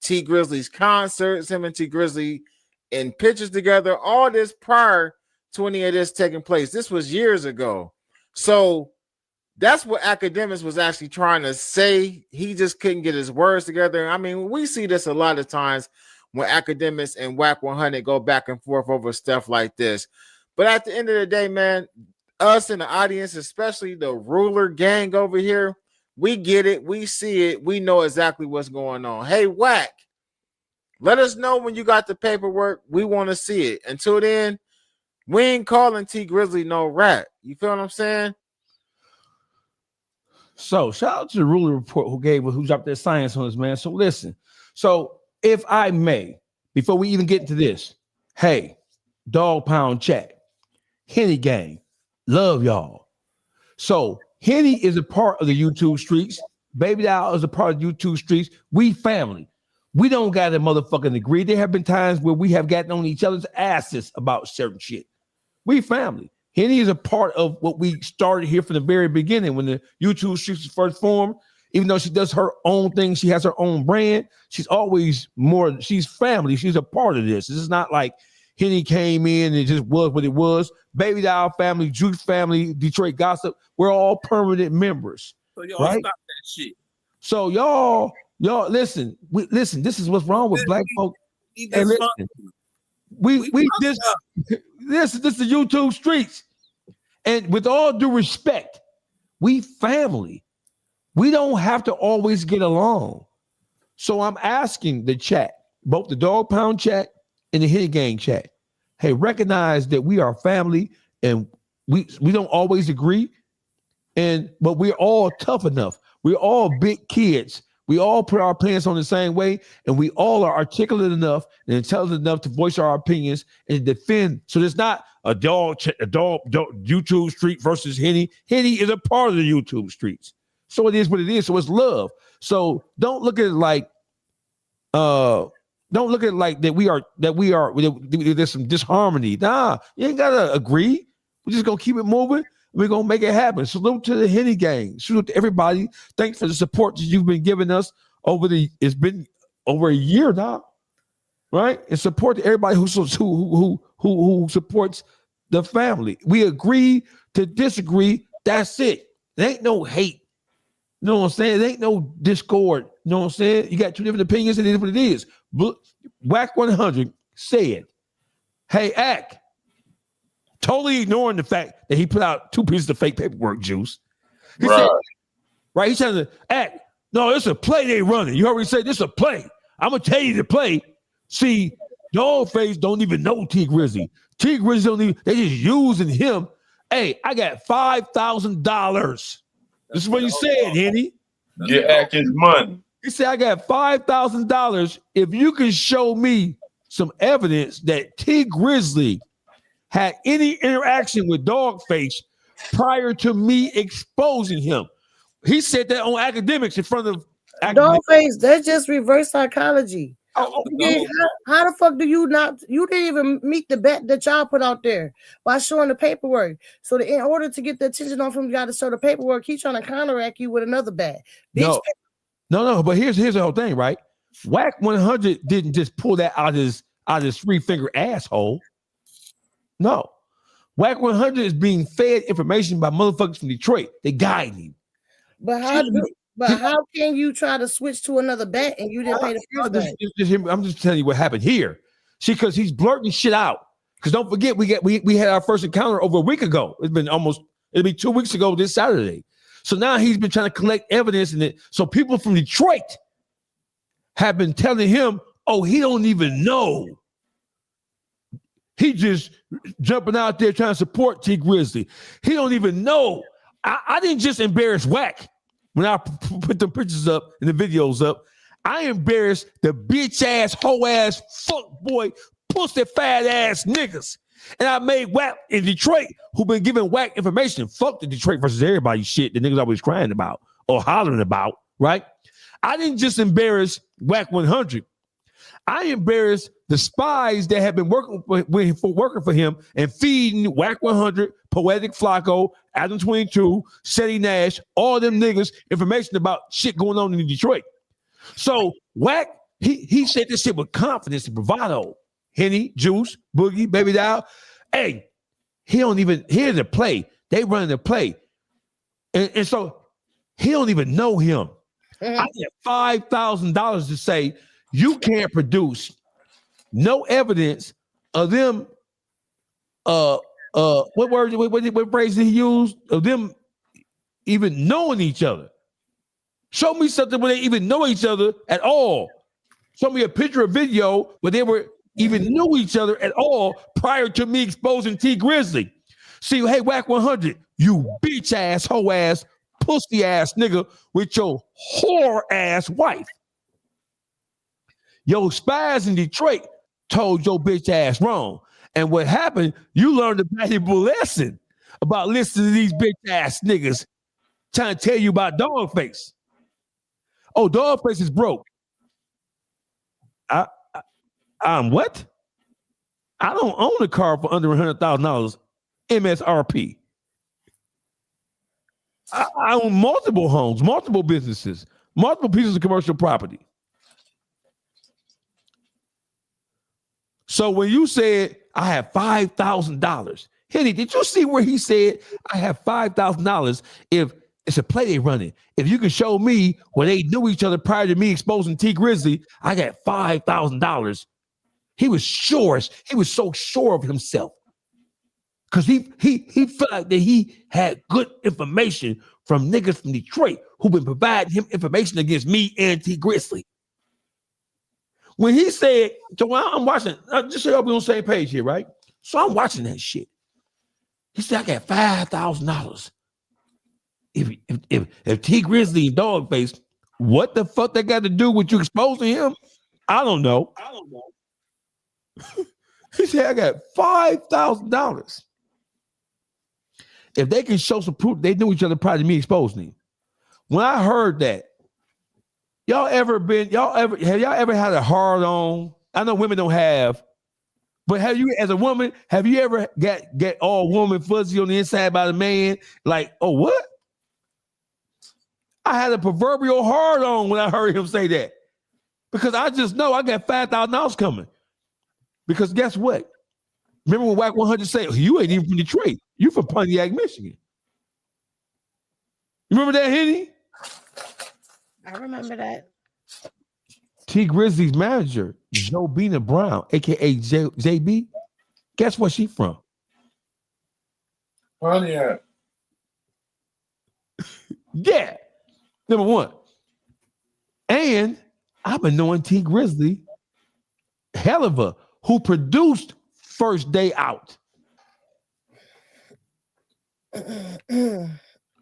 T Grizzly's concerts, him and T Grizzly in pictures together. All this prior to any of this taking place. This was years ago. So that's what Academics was actually trying to say. He just couldn't get his words together. I mean, we see this a lot of times when Academics and Wack 100 go back and forth over stuff like this. But at the end of the day, man, us in the audience, especially the ruler gang over here, we get it. We see it. We know exactly what's going on. Hey, Wack, let us know when you got the paperwork. We want to see it. Until then, we ain't calling T Grizzly no rat. You feel what I'm saying? So shout out to the ruler report who dropped their science on us, man. So listen. So if I may, before we even get into this, hey, Dog Pound Chat, Henny Gang, love y'all. So Henny is a part of the YouTube streets. Baby Doll is a part of the YouTube streets. We family. We don't got a motherfucking agree. There have been times where we have gotten on each other's asses about certain shit. We family. Henny is a part of what we started here from the very beginning when the YouTube streets was first formed. Even though she does her own thing, she has her own brand. She's always more, she's family. She's a part of this. This is not like Henny came in and it just was what it was. Baby Doll family, Juice family, Detroit Gossip, we're all permanent members. So y'all right? stop that shit. So y'all listen. Listen. This is what's wrong with black folk. And listen, this is the YouTube streets, and with all due respect, we family. We don't have to always get along. So I'm asking the chat, both the Dog Pound chat and the Henny Gang chat, hey, recognize that we are family, and we don't always agree, but we're all tough enough. We're all big kids. We all put our pants on the same way, and we all are articulate enough and intelligent enough to voice our opinions and defend. So there's not a dog YouTube street versus Henny. Henny is a part of the YouTube streets. So it is what it is. So it's love. So don't look at it like there's some disharmony. Nah, you ain't gotta agree. We're just gonna keep it moving. We're gonna make it happen. Salute to the Henny Gang. Salute to everybody. Thanks for the support that you've been giving us it's been over a year now, right? And support to everybody who supports the family. We agree to disagree. That's it. There ain't no hate. You know what I'm saying? There ain't no discord. You know what I'm saying? You got two different opinions, and it is what it is. Wack 100 said, hey, Ack, totally ignoring the fact that he put out 2 pieces of fake paperwork, Juice. He said, right? He's trying to act. No, it's a play they running. You already said this is a play. I'm going to tell you the play. See, Dogface don't even know T Grizzly. T Grizzly don't even, they just using him. Hey, I got $5,000. This is what he said, Henny. Get Ack his money. He said, I got $5,000 if you can show me some evidence that T Grizzly had any interaction with Dogface prior to me exposing him. He said that on Academics in front of Dogface. That's just reverse psychology. How the fuck do you not? You didn't even meet the bet that y'all put out there by showing the paperwork. So in order to get the attention off him, you got to show the paperwork. He's trying to counteract you with another bet. No. But here's the whole thing, right? Wack 100 didn't just pull that out his 3-finger asshole. No, Wack 100 is being fed information by motherfuckers from Detroit. They guide him. But how But how can you try to switch to another bet and you didn't pay the first bet? I'm just telling you what happened here. See, because he's blurting shit out. Because don't forget, we had our first encounter over a week ago. It'll be 2 weeks ago this Saturday. So now he's been trying to collect evidence in it. So people from Detroit have been telling him, oh, he don't even know. He just jumping out there trying to support T Grizzly. He don't even know. I didn't just embarrass Wack when I put the pictures up and the videos up. I embarrassed the bitch ass, hoe ass, fuck boy, pussy fat ass niggas. And I made Wack in Detroit who been giving Wack information. Fuck the Detroit versus everybody shit the niggas always crying about or hollering about, right? I didn't just embarrass Wack 100. I embarrassed the spies that have been working for him and feeding Wack 100, Poetic Flacco, Adam 22, Seti Nash, all them niggas information about shit going on in Detroit. So Wack, he said this shit with confidence and bravado. Henny, Juice, Boogie, Baby Doll. Hey, he don't even hear the play. They running the play. And so he don't even know him. I get $5,000 to say you can't produce no evidence of them. What phrase did he use? Of them even knowing each other. Show me something where they even know each other at all. Show me a picture or video where they were even knew each other at all prior to me exposing T Grizzly. See, hey, Wack 100, you bitch ass, hoe ass, pussy ass nigga with your whore ass wife. Your spies in Detroit told your bitch ass wrong. And what happened, you learned a valuable lesson about listening to these bitch ass niggas trying to tell you about Dogface. Oh, Dogface is broke. I'm what? I don't own a car for under $100,000 MSRP. I own multiple homes, multiple businesses, multiple pieces of commercial property. So when you said I have $5,000, Henny, did you see where he said I have $5,000 if it's a play they running? If you can show me when they knew each other prior to me exposing T Grizzly, I got $5,000. He was sure. He was so sure of himself because he felt like that he had good information from niggas from Detroit who been providing him information against me and T Grizzly. When he said, so I'm watching, just so y'all be on the same page here, right? So I'm watching that shit. He said, I got $5,000. If T Grizzly and Dogface, what the fuck that got to do with you exposing him? I don't know. He said, I got $5,000. If they can show some proof they knew each other prior to me exposing him. When I heard that, have y'all ever had a hard on? I know women don't have, but have you, as a woman, have you ever get all warm and fuzzy on the inside by the man? Like, oh, what? I had a proverbial hard on when I heard him say that. Because I just know I got $5,000 coming. Because guess what? Remember when Wack 100 said, oh, you ain't even from Detroit. You from Pontiac, Michigan. You remember that, Henny? I remember that. T Grizzly's manager, Jobina Brown, a.k.a. JB, guess where she from? Pontiac. Yeah. Number one. And I've been knowing T Grizzly, hell of a, who produced First Day Out. I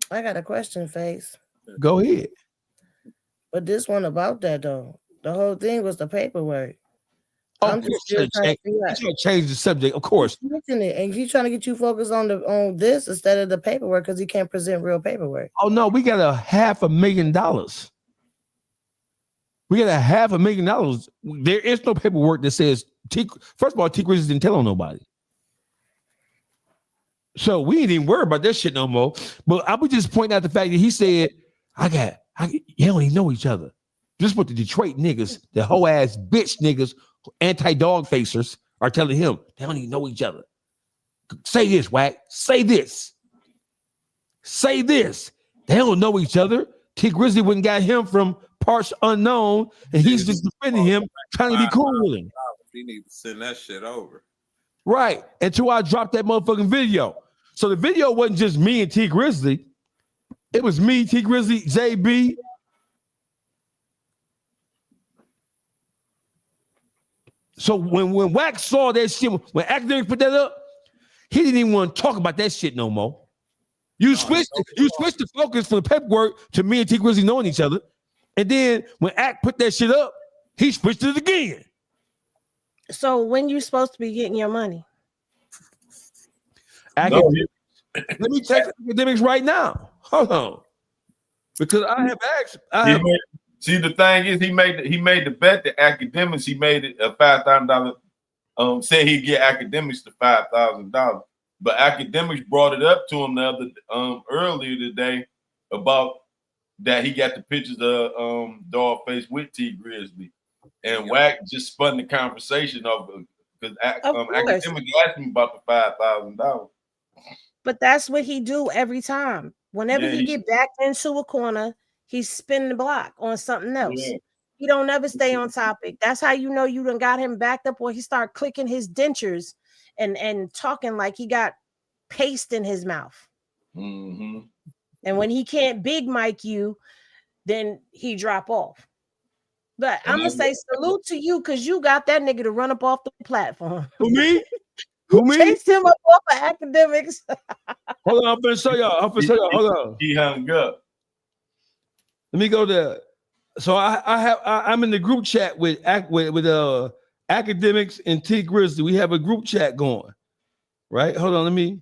got a question, Face. Go ahead. But this one about that though, the whole thing was the paperwork. Oh, I'm just still trying to change the subject, of course. And he's trying to get you focused on this instead of the paperwork because he can't present real paperwork. Oh no, we got $500,000. We got $500,000. There is no paperwork that says first of all, T Grizzly didn't tell on nobody. So we ain't even worried about that shit no more. But I would just point out the fact that he said, you don't even know each other. Just what the Detroit niggas, the whole ass bitch niggas, anti-dog facers are telling him. They don't even know each other. Say this, Wack. Say this. Say this. They don't know each other. T Grizzly wouldn't got him from parts unknown, and he's just defending him, trying to be cool with him. He need to send that shit over. Right. Until I dropped that motherfucking video. So the video wasn't just me and T Grizzly. It was me, T Grizzly, JB. So when Wack saw that shit, when Academics put that up, he didn't even want to talk about that shit no more. You switched the focus from the paperwork to me and T Grizzly knowing each other. And then when Act put that shit up, he switched it again. So when you supposed to be getting your money? Let me check Academics right now. Hold on. Because I have asked. See, the thing is, he made the bet to Academics. He made it a $5,000. Said he'd get Academics to $5,000. But Academics brought it up to him the other earlier today about that he got the pictures of Dogface with T Grizzly, and Wack just spun the conversation of because Academics asked me about the $5,000. But that's what he do every time. Whenever he get backed into a corner, he's spinning the block on something else. Yeah. He don't never stay on topic. That's how you know you done got him backed up, or he start clicking his dentures and talking like he got paste in his mouth. Mm-hmm. And when he can't big mic you, then he drop off. But I'm gonna say salute to you because you got that nigga to run up off the platform. Who me? Chased him up off of Academics. Hold on, I'm gonna show y'all. Hold on. He hung up. Let me go there. So I'm in the group chat with Academics and T Grizzly. We have a group chat going. Right? Hold on. Let me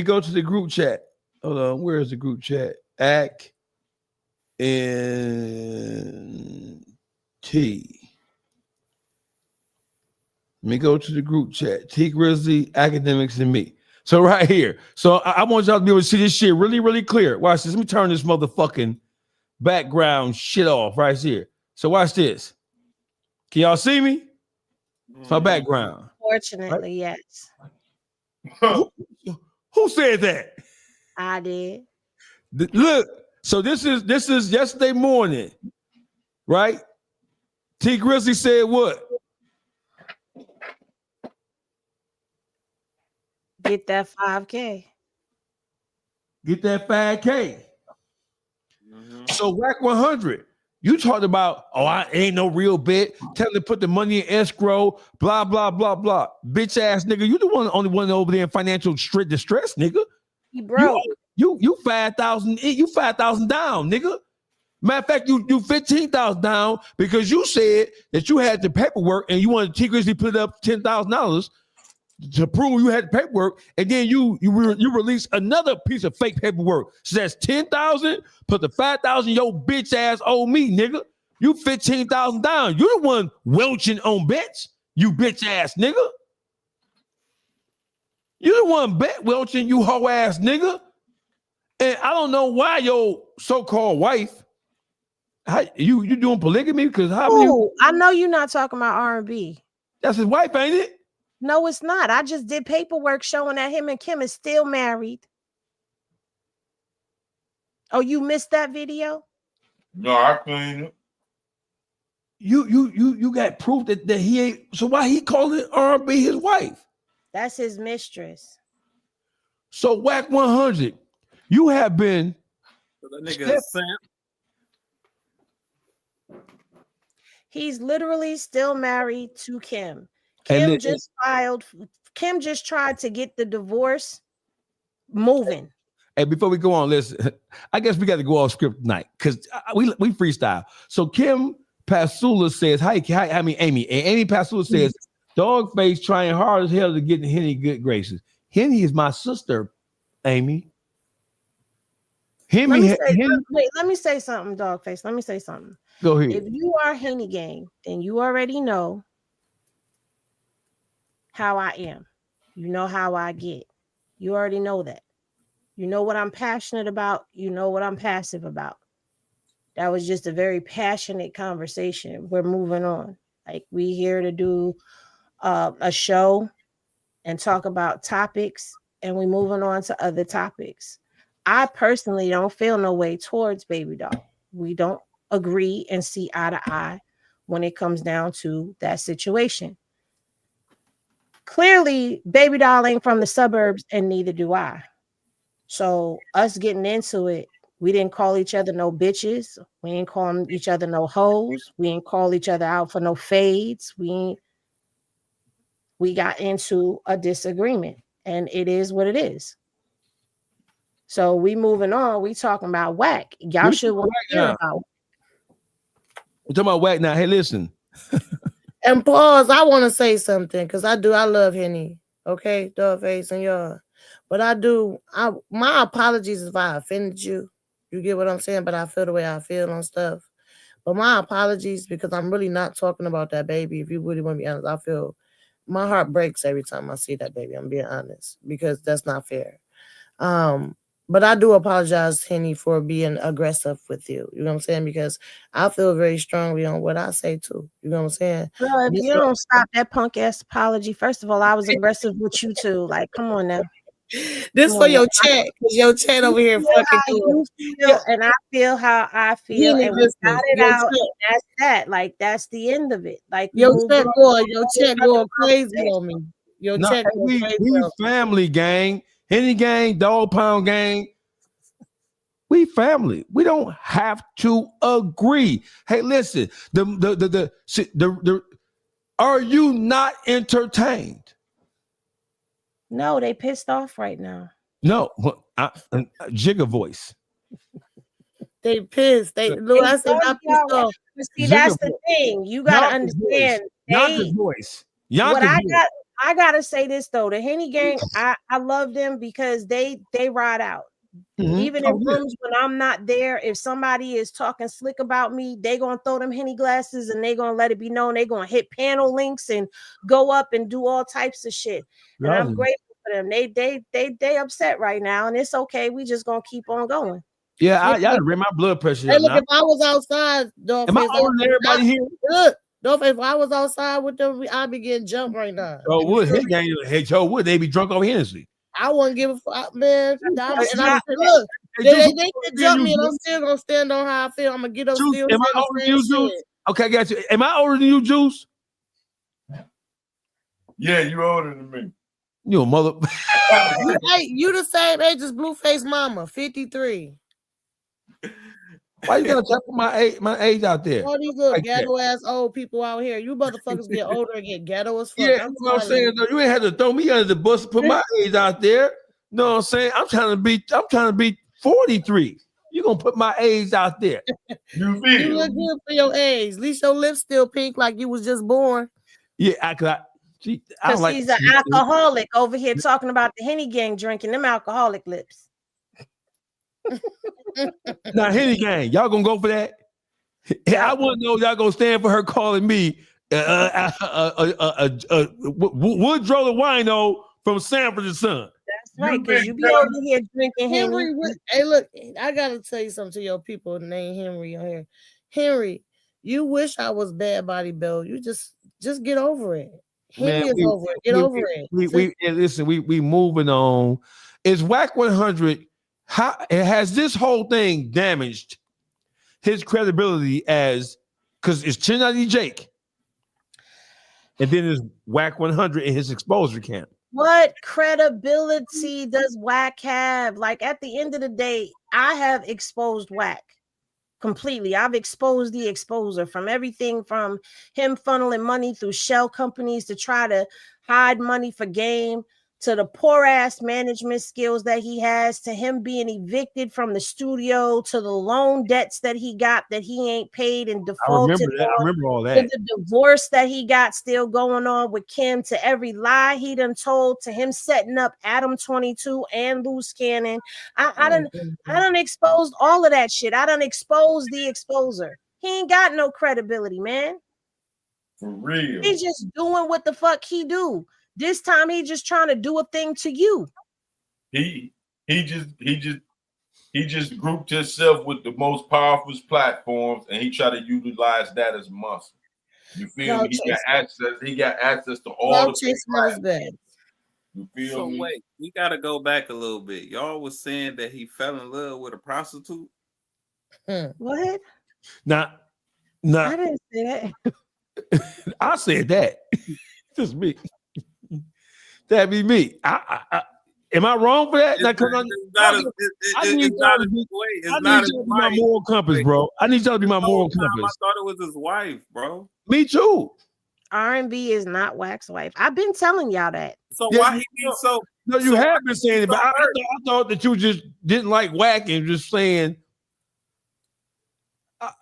go to the group chat. Hold on. Where is the group chat? Ac and T. Let me go to the group chat. T Grizzly, Academics, and me. So right here. So I want y'all to be able to see this shit really, really clear. Watch this. Let me turn this motherfucking background shit off right here. So watch this. Can y'all see me? It's my background. Fortunately, right? Yes. Who said that? I did. Look, so this is yesterday morning, right? T Grizzly said what? Get that 5K. Get that 5K. Mm-hmm. So Wack 100, you talked about, I ain't no real bit. Tell them to put the money in escrow, blah, blah, blah, blah. Bitch ass nigga, you the only one over there in financial distress, nigga. He broke. You 5,000, you 5,000 down, nigga. Matter of fact, you 15,000 down because you said that you had the paperwork and you wanted T Grizzly put up $10,000 to prove you had the paperwork, and then you release another piece of fake paperwork. So that's 10,000, put the 5,000 your bitch ass owe me, nigga. You 15,000 down. You the one welching on bets, you bitch ass nigga. You the one bet welching, you hoe ass nigga. And I don't know why your so-called wife, you doing polygamy? Because I know you're not talking about R&B. That's his wife, ain't it? No, it's not. I just did paperwork showing that him and Kim is still married. Oh, you missed that video? No, I seen it. You got proof that he ain't. So why he calling R&B his wife? That's his mistress. So Wack 100, you have been. So that nigga is Sam. He's literally still married to Kim. Kim just tried to get the divorce moving. Hey, before we go on, listen, I guess we got to go off script tonight because we freestyle. So Kim Pasula says, Amy Pasula says, Dogface trying hard as hell to get in Henny good graces. Henny is my sister, Amy. Let me say something, Dogface. Let me say something. Go ahead. If you are Henny gang, then you already know how I am. You know how I get. You already know that. You know what I'm passionate about. You know what I'm passive about. That was just a very passionate conversation. We're moving on. Like, we here to do a show and talk about topics, and we moving on to other topics. I personally don't feel no way towards Baby Doll. We don't agree and see eye to eye when it comes down to that situation. Clearly, baby doll ain't from the suburbs, and neither do I. So us getting into it, we didn't call each other no bitches. We ain't calling each other no hoes. We ain't call each other out for no fades. We got into a disagreement, and it is what it is. So we moving on. We talking about Wack. Y'all should want to hear about. We're talking about Wack now. Hey, listen. And pause. I want to say something because I love Henny. Okay, Dogface and y'all. But my apologies if I offended you. You get what I'm saying? But I feel the way I feel on stuff. But my apologies because I'm really not talking about that baby. If you really want to be honest, I feel my heart breaks every time I see that baby. I'm being honest because that's not fair. But I do apologize, Henny, for being aggressive with you. You know what I'm saying? Because I feel very strongly on what I say too. You know what I'm saying? Well, if you don't stop that punk ass apology, first of all, I was aggressive with you too. Like, come on now. This for your chat, because your chat over here fucking you feel, and I feel how I feel, and we got it out. And that's that. Like, that's the end of it. Like, your chat going crazy on me. Your chat going crazy. We family, gang. Henny gang, Dog Pound gang. We family. We don't have to agree. Hey, listen. Are you not entertained? No, they pissed off right now. No, Jigga voice. They pissed. I said not pissed off. See, that's the thing. You gotta understand. Yonka's voice. I gotta say this though. The Henny gang, I love them because they ride out. Mm-hmm. Even in rooms when I'm not there, if somebody is talking slick about me, they gonna throw them Henny glasses and they gonna let it be known. They gonna hit panel links and go up and do all types of shit. And I'm grateful for them. They upset right now, and it's okay. We just gonna keep on going. Yeah, I read my blood pressure. Hey, look, if I was outside, am I older than everybody here? Look, if I was outside with them, I'd be getting jumped right now. Oh, would would they be drunk over Hennessy? I wouldn't give a fuck, man. Look, they can jump me, and I'm still gonna stand on how I feel. I'm gonna get up. Juice, am I older than you, Juice? Okay, I got you. Am I older than you, Juice? Yeah, you're older than me. You a mother. Hey, you the same age as Blueface Mama, 53. Why you gonna put my age out there? All these little ghetto ass old people out here. You motherfuckers get older and get ghetto as fuck. Yeah, you know what I'm saying? You ain't had to throw me under the bus to put my age out there. You know what I'm saying? I'm trying to be 43. You gonna put my age out there. You look good for your age. At least your lips still pink like you was just born. Yeah, because he's an alcoholic over here talking about the Henny gang drinking them alcoholic lips. Now, Henny gang, y'all gonna go for that? I want to know y'all gonna stand for her calling me Woodrow the Wino from Sanford and Son. That's right, because you be over here drinking Henry. Hey, look, I gotta tell you something to your people named Henry on here. Henry, you wish I was Bad Body Bill. You just get over it. Henry is over it. Get over it. We moving on. Is Wack 100? Has this whole thing damaged his credibility because it's Chinati Jake and then there's Wack 100 in his exposure camp? What credibility does Wack have? Like, at the end of the day, I have exposed Wack completely. I've exposed the exposer from everything from him funneling money through shell companies to try to hide money for game, to the poor ass management skills that he has, to him being evicted from the studio, to the loan debts that he got that he ain't paid and defaulted. I remember all that. To the divorce that he got still going on with Kim, to every lie he done told, to him setting up Adam 22 and Loose Cannon. I done exposed all of that shit. I done exposed the exposer. He ain't got no credibility, man. For real. He's just doing what the fuck he do. This time he just trying to do a thing to you. He just grouped himself with the most powerful platforms, and he tried to utilize that as muscle. You feel me? He got access to all the platforms. You feel me? Wait, we gotta go back a little bit. Y'all was saying that he fell in love with a prostitute. What? Now, I didn't say that. I said that. Just me. That'd be me. Am I wrong for that? I need y'all to be my moral compass, bro. I need y'all to be my moral compass. I thought it was his wife, bro. Me too. R&B is not Wack's wife. I've been telling y'all that. So why he be so? No, you have been saying it, but I thought that you just didn't like Wack and just saying.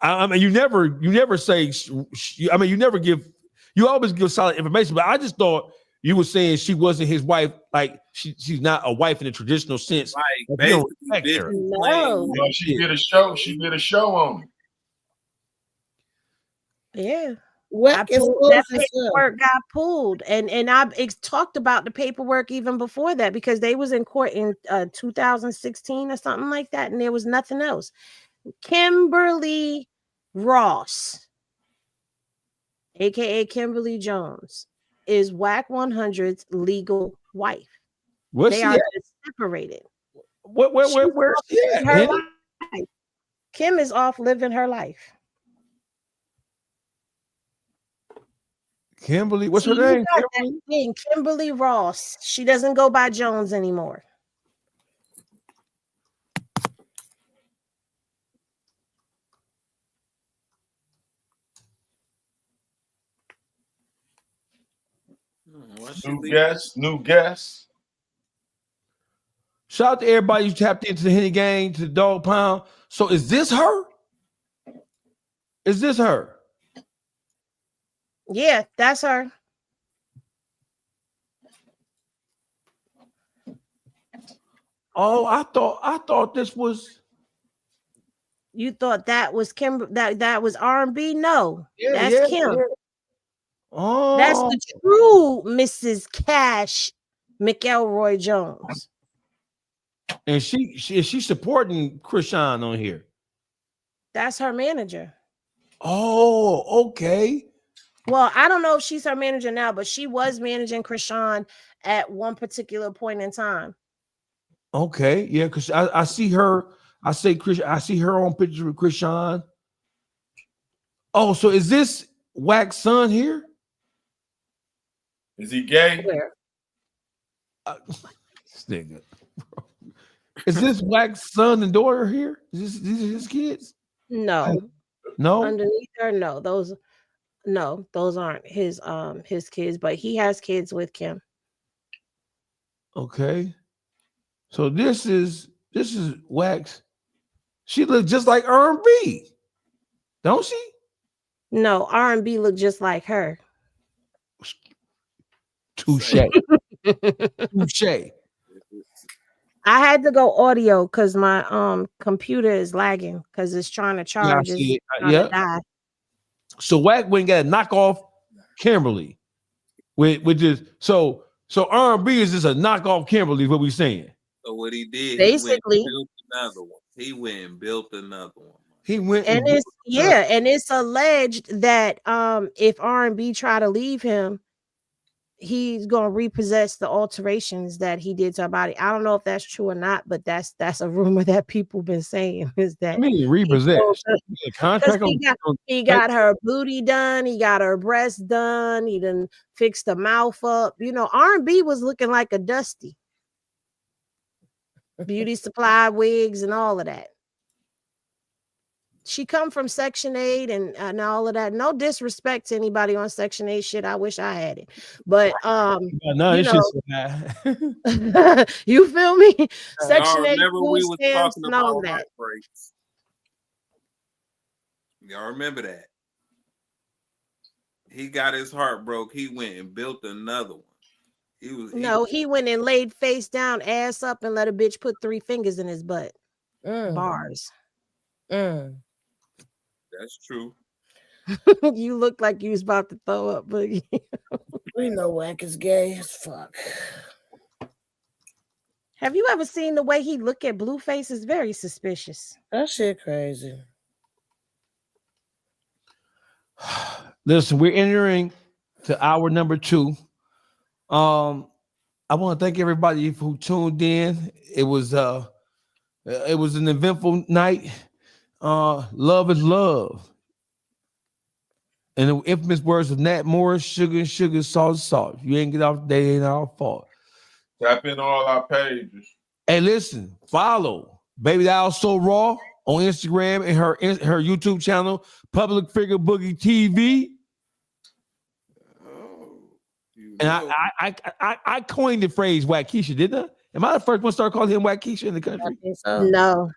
I mean, you never say. I mean, you always give solid information, but I just thought you were saying she wasn't his wife, like she's not a wife in the traditional sense. Like, basically, no. She did a show. She did a show on it. Yeah. Wack is that paperwork got pulled, and I talked about the paperwork even before that because they was in court in 2016 or something like that, and there was nothing else. Kimberly Ross, aka Kimberly Jones, is Wack 100's legal wife. They are separated. Where's her life. Kim is off living her life. Kimberly, what's her name? Kimberly Ross. She doesn't go by Jones anymore. New guest. Shout out to everybody who tapped into the Henny Gang, to the Dog Pound. So is this her? Is this her? Yeah, that's her. Oh, I thought this was. You thought that was Kim? That was R&B? No, Yeah, that's Kim. Yeah. Oh, that's the true Mrs. Cash McElroy Jones. And she's supporting Krishan on here. That's her manager. Oh, okay. Well, I don't know if she's her manager now, but she was managing Krishan at one particular point in time. Okay, yeah, because I see her. I see her on pictures with Krishan. Oh, so is this Wack's son here? Is he gay? Where? This nigga, bro. Is this Wack's son and daughter here? These are his kids? No. No. Underneath her, no. Those aren't his kids, but he has kids with Kim. Okay. So this is Wack's. She looks just like R&B, don't she? No, R&B look just like her. Touche. Touche. I had to go audio because my computer is lagging because it's trying to charge. Yeah, die. So Wack went and got a knockoff Kimberly. With this, so R&B is just a knockoff Kimberly, is what we saying. So what he did, basically, he went and built another one. He went and it's alleged that if R&B try to leave him, he's gonna repossess the alterations that he did to her body. I don't know if that's true or not, but that's a rumor that people been saying is that. I mean, repossess. He got her booty done. He got her breast done. He done fixed the mouth up. You know, R&B was looking like a Dusty. Beauty supply wigs and all of that. She come from Section 8 and all of that. No disrespect to anybody on Section 8 shit. I wish I had it. But you feel me? Section 8 food stamps and all that. Y'all remember that? He got his heart broke. He went and built another one. He went and laid face down, ass up, and let a bitch put 3 fingers in his butt. Bars. That's true. You look like you was about to throw up, but we know Wack is gay as fuck. Have you ever seen the way he look at Blueface? Is very suspicious. That shit crazy. Listen, we're entering to hour number 2. I want to thank everybody who tuned in. It was an eventful night. love is love. And the infamous words of Nat Morris, sugar, sugar, salt, salt. If you ain't get off today, it ain't our fault. Tap in all our pages. Hey, listen, follow Baby Doll So Raw on Instagram and her YouTube channel, Public Figure Boogie TV. And I coined the phrase Wackisha, didn't I? Am I the first one to start calling him Wackisha in the country? No.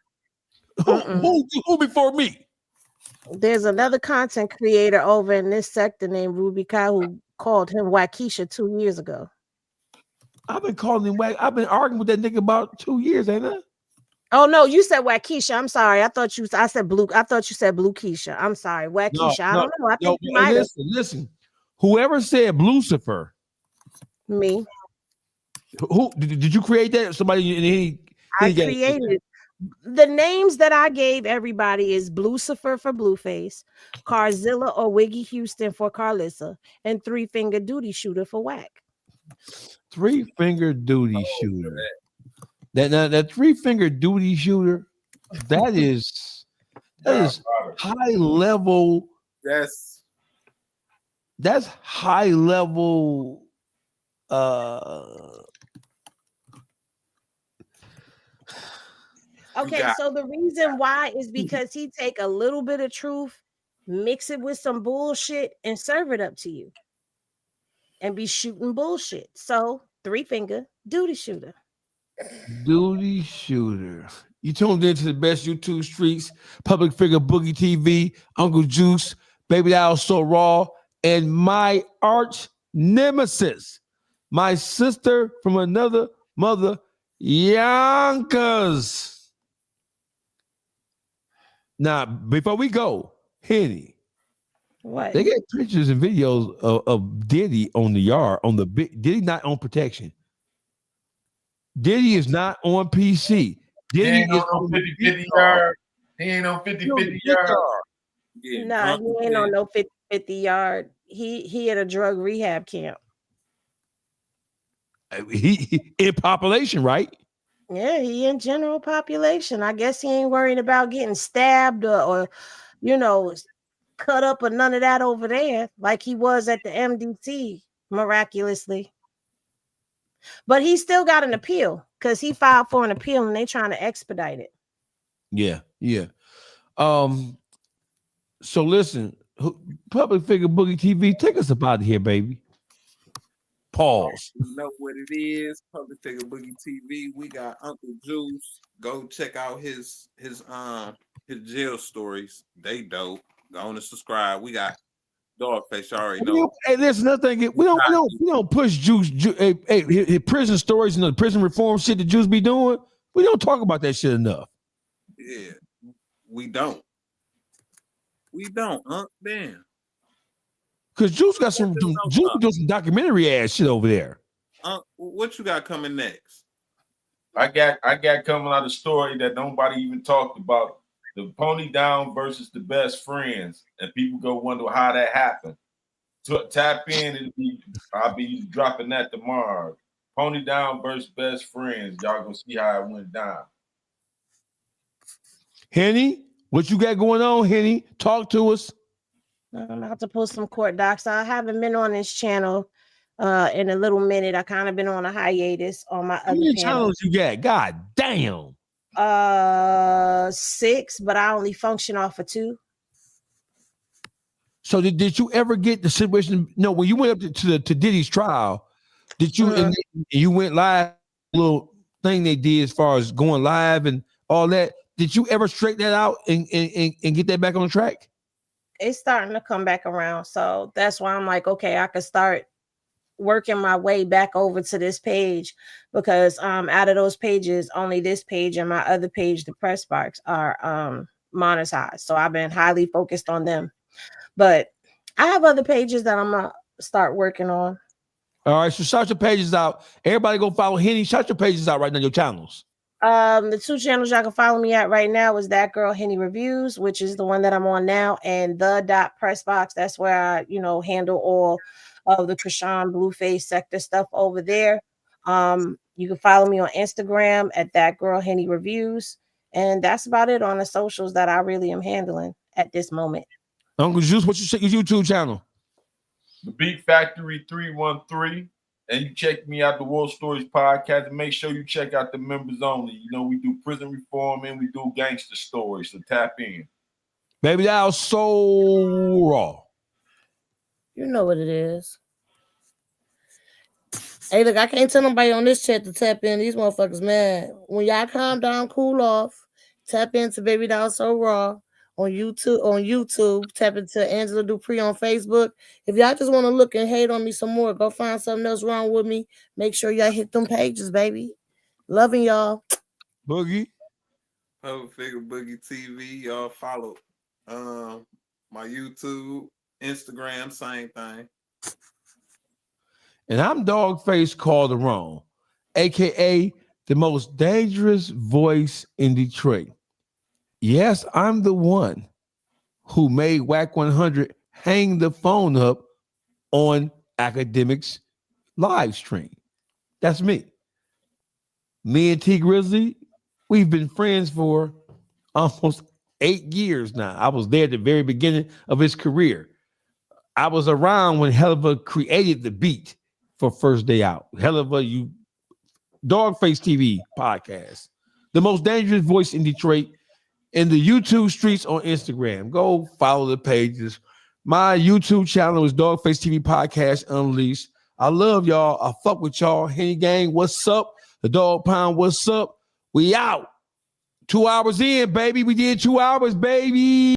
Who before me? There's another content creator over in this sector named Ruby Kai who called him Wackisha 2 years ago. I've been calling him Wack. I've been arguing with that nigga about 2 years, ain't I? Oh no, you said Wackisha. I'm sorry. I thought you said Blue Keisha. I'm sorry. Wackisha. I don't know. I think you might have. Listen. Whoever said Lucifer. Me. Who did you create that? Somebody I created the names that I gave everybody is Lucifer for Blueface, Carzilla or Wiggy Houston for Carlissa, and 3-Finger Duty Shooter for Wack. 3-Finger Duty Shooter. That 3-Finger Duty Shooter, that is high level. That's high level. Okay, so the reason why is because he take a little bit of truth, mix it with some bullshit, and serve it up to you, and be shooting bullshit. So 3-Finger Duty Shooter. Duty Shooter. You tuned into the best YouTube streets, Public Figure Boogie TV, Uncle Juice, Baby Doll So Raw, and my arch nemesis, my sister from another mother, Yonkers. Now, before we go, Henny, what? They get pictures and videos of Diddy on the yard, on the big. Diddy not on protection. Diddy is not on PC. Diddy is on 50-50 yard. He ain't on 50-50 yard. Nah, he ain't on no 50-50 yard. He at a drug rehab camp. He in population, right? Yeah, he in general population. I guess he ain't worried about getting stabbed or cut up or none of that over there like he was at the MDT miraculously. But he still got an appeal because he filed for an appeal and they trying to expedite it. Yeah. So listen, Public Figure Boogie TV, take us up out of here, baby. Pause. You know what it is, Public Figure Boogie TV. We got Uncle Juice. Go check out his jail stories. They dope. Go on and subscribe. We got Dogface. You already know. Hey, there's another thing. We don't push Juice. His prison stories and the prison reform shit that Juice be doing. We don't talk about that shit enough. Yeah, we don't. Damn. Because Juice got some documentary ass shit over there. What you got coming next? I got coming out a story that nobody even talked about. The Pony Down versus the Best Friends. And people go wonder how that happened. Tap in and I'll be dropping that tomorrow. Pony Down versus Best Friends. Y'all gonna see how it went down. Henny, what you got going on, Henny? Talk to us. I'm about to post some court docs. I haven't been on this channel in a little minute. I kind of been on a hiatus on my other channels you got? God damn. 6, but I only function off of 2. So did you ever get the situation? No, when you went up to Diddy's trial, did you and you went live? Little thing they did as far as going live and all that. Did you ever straighten that out and get that back on track? It's starting to come back around. So that's why I'm like, okay, I could start working my way back over to this page because out of those pages, only this page and my other page, the press box, are monetized. So I've been highly focused on them. But I have other pages that I'm gonna start working on. All right, so shout your pages out. Everybody go follow Henny. Shout your pages out right now, your channels. The 2 channels y'all can follow me at right now is That Girl Henny Reviews, which is the one that I'm on now, and the.pressbox. That's where I, handle all of the Krishan Blueface sector stuff over there. You can follow me on Instagram at That Girl Henny Reviews, And that's about it on the socials that I really am handling at this moment. Uncle Juice, what's your YouTube channel? The Beat Factory 313. And you check me out, the World Stories podcast, and make sure you check out the members only. You know, we do prison reform and we do gangster stories, so tap in. Baby, that was so raw. You know what it is. Hey, look, I can't tell nobody on this chat to tap in. These motherfuckers mad. When y'all calm down, cool off, tap into Baby Doll So Raw on YouTube. Tap into Angela Dupree on Facebook. If y'all just want to look and hate on me some more, go find something else wrong with me. Make sure y'all hit them pages, baby. Loving y'all. Boogie. Public Figure Boogie TV. Y'all follow my YouTube, Instagram, same thing. And I'm Dogface Calderon, aka the most dangerous voice in Detroit. Yes, I'm the one who made Wack 100 hang the phone up on Academics live stream. That's me. Me and T Grizzly, we've been friends for almost 8 years now. I was there at the very beginning of his career. I was around when Helliver created the beat for First Day Out. Helliver, you Dogface TV podcast. The most dangerous voice in Detroit. In the YouTube streets on Instagram. Go follow the pages. My YouTube channel is Dogface TV Podcast Unleashed. I love y'all. I fuck with y'all. Henny Gang, what's up? The Dog Pound, what's up? We out. 2 hours in, baby. We did 2 hours, baby.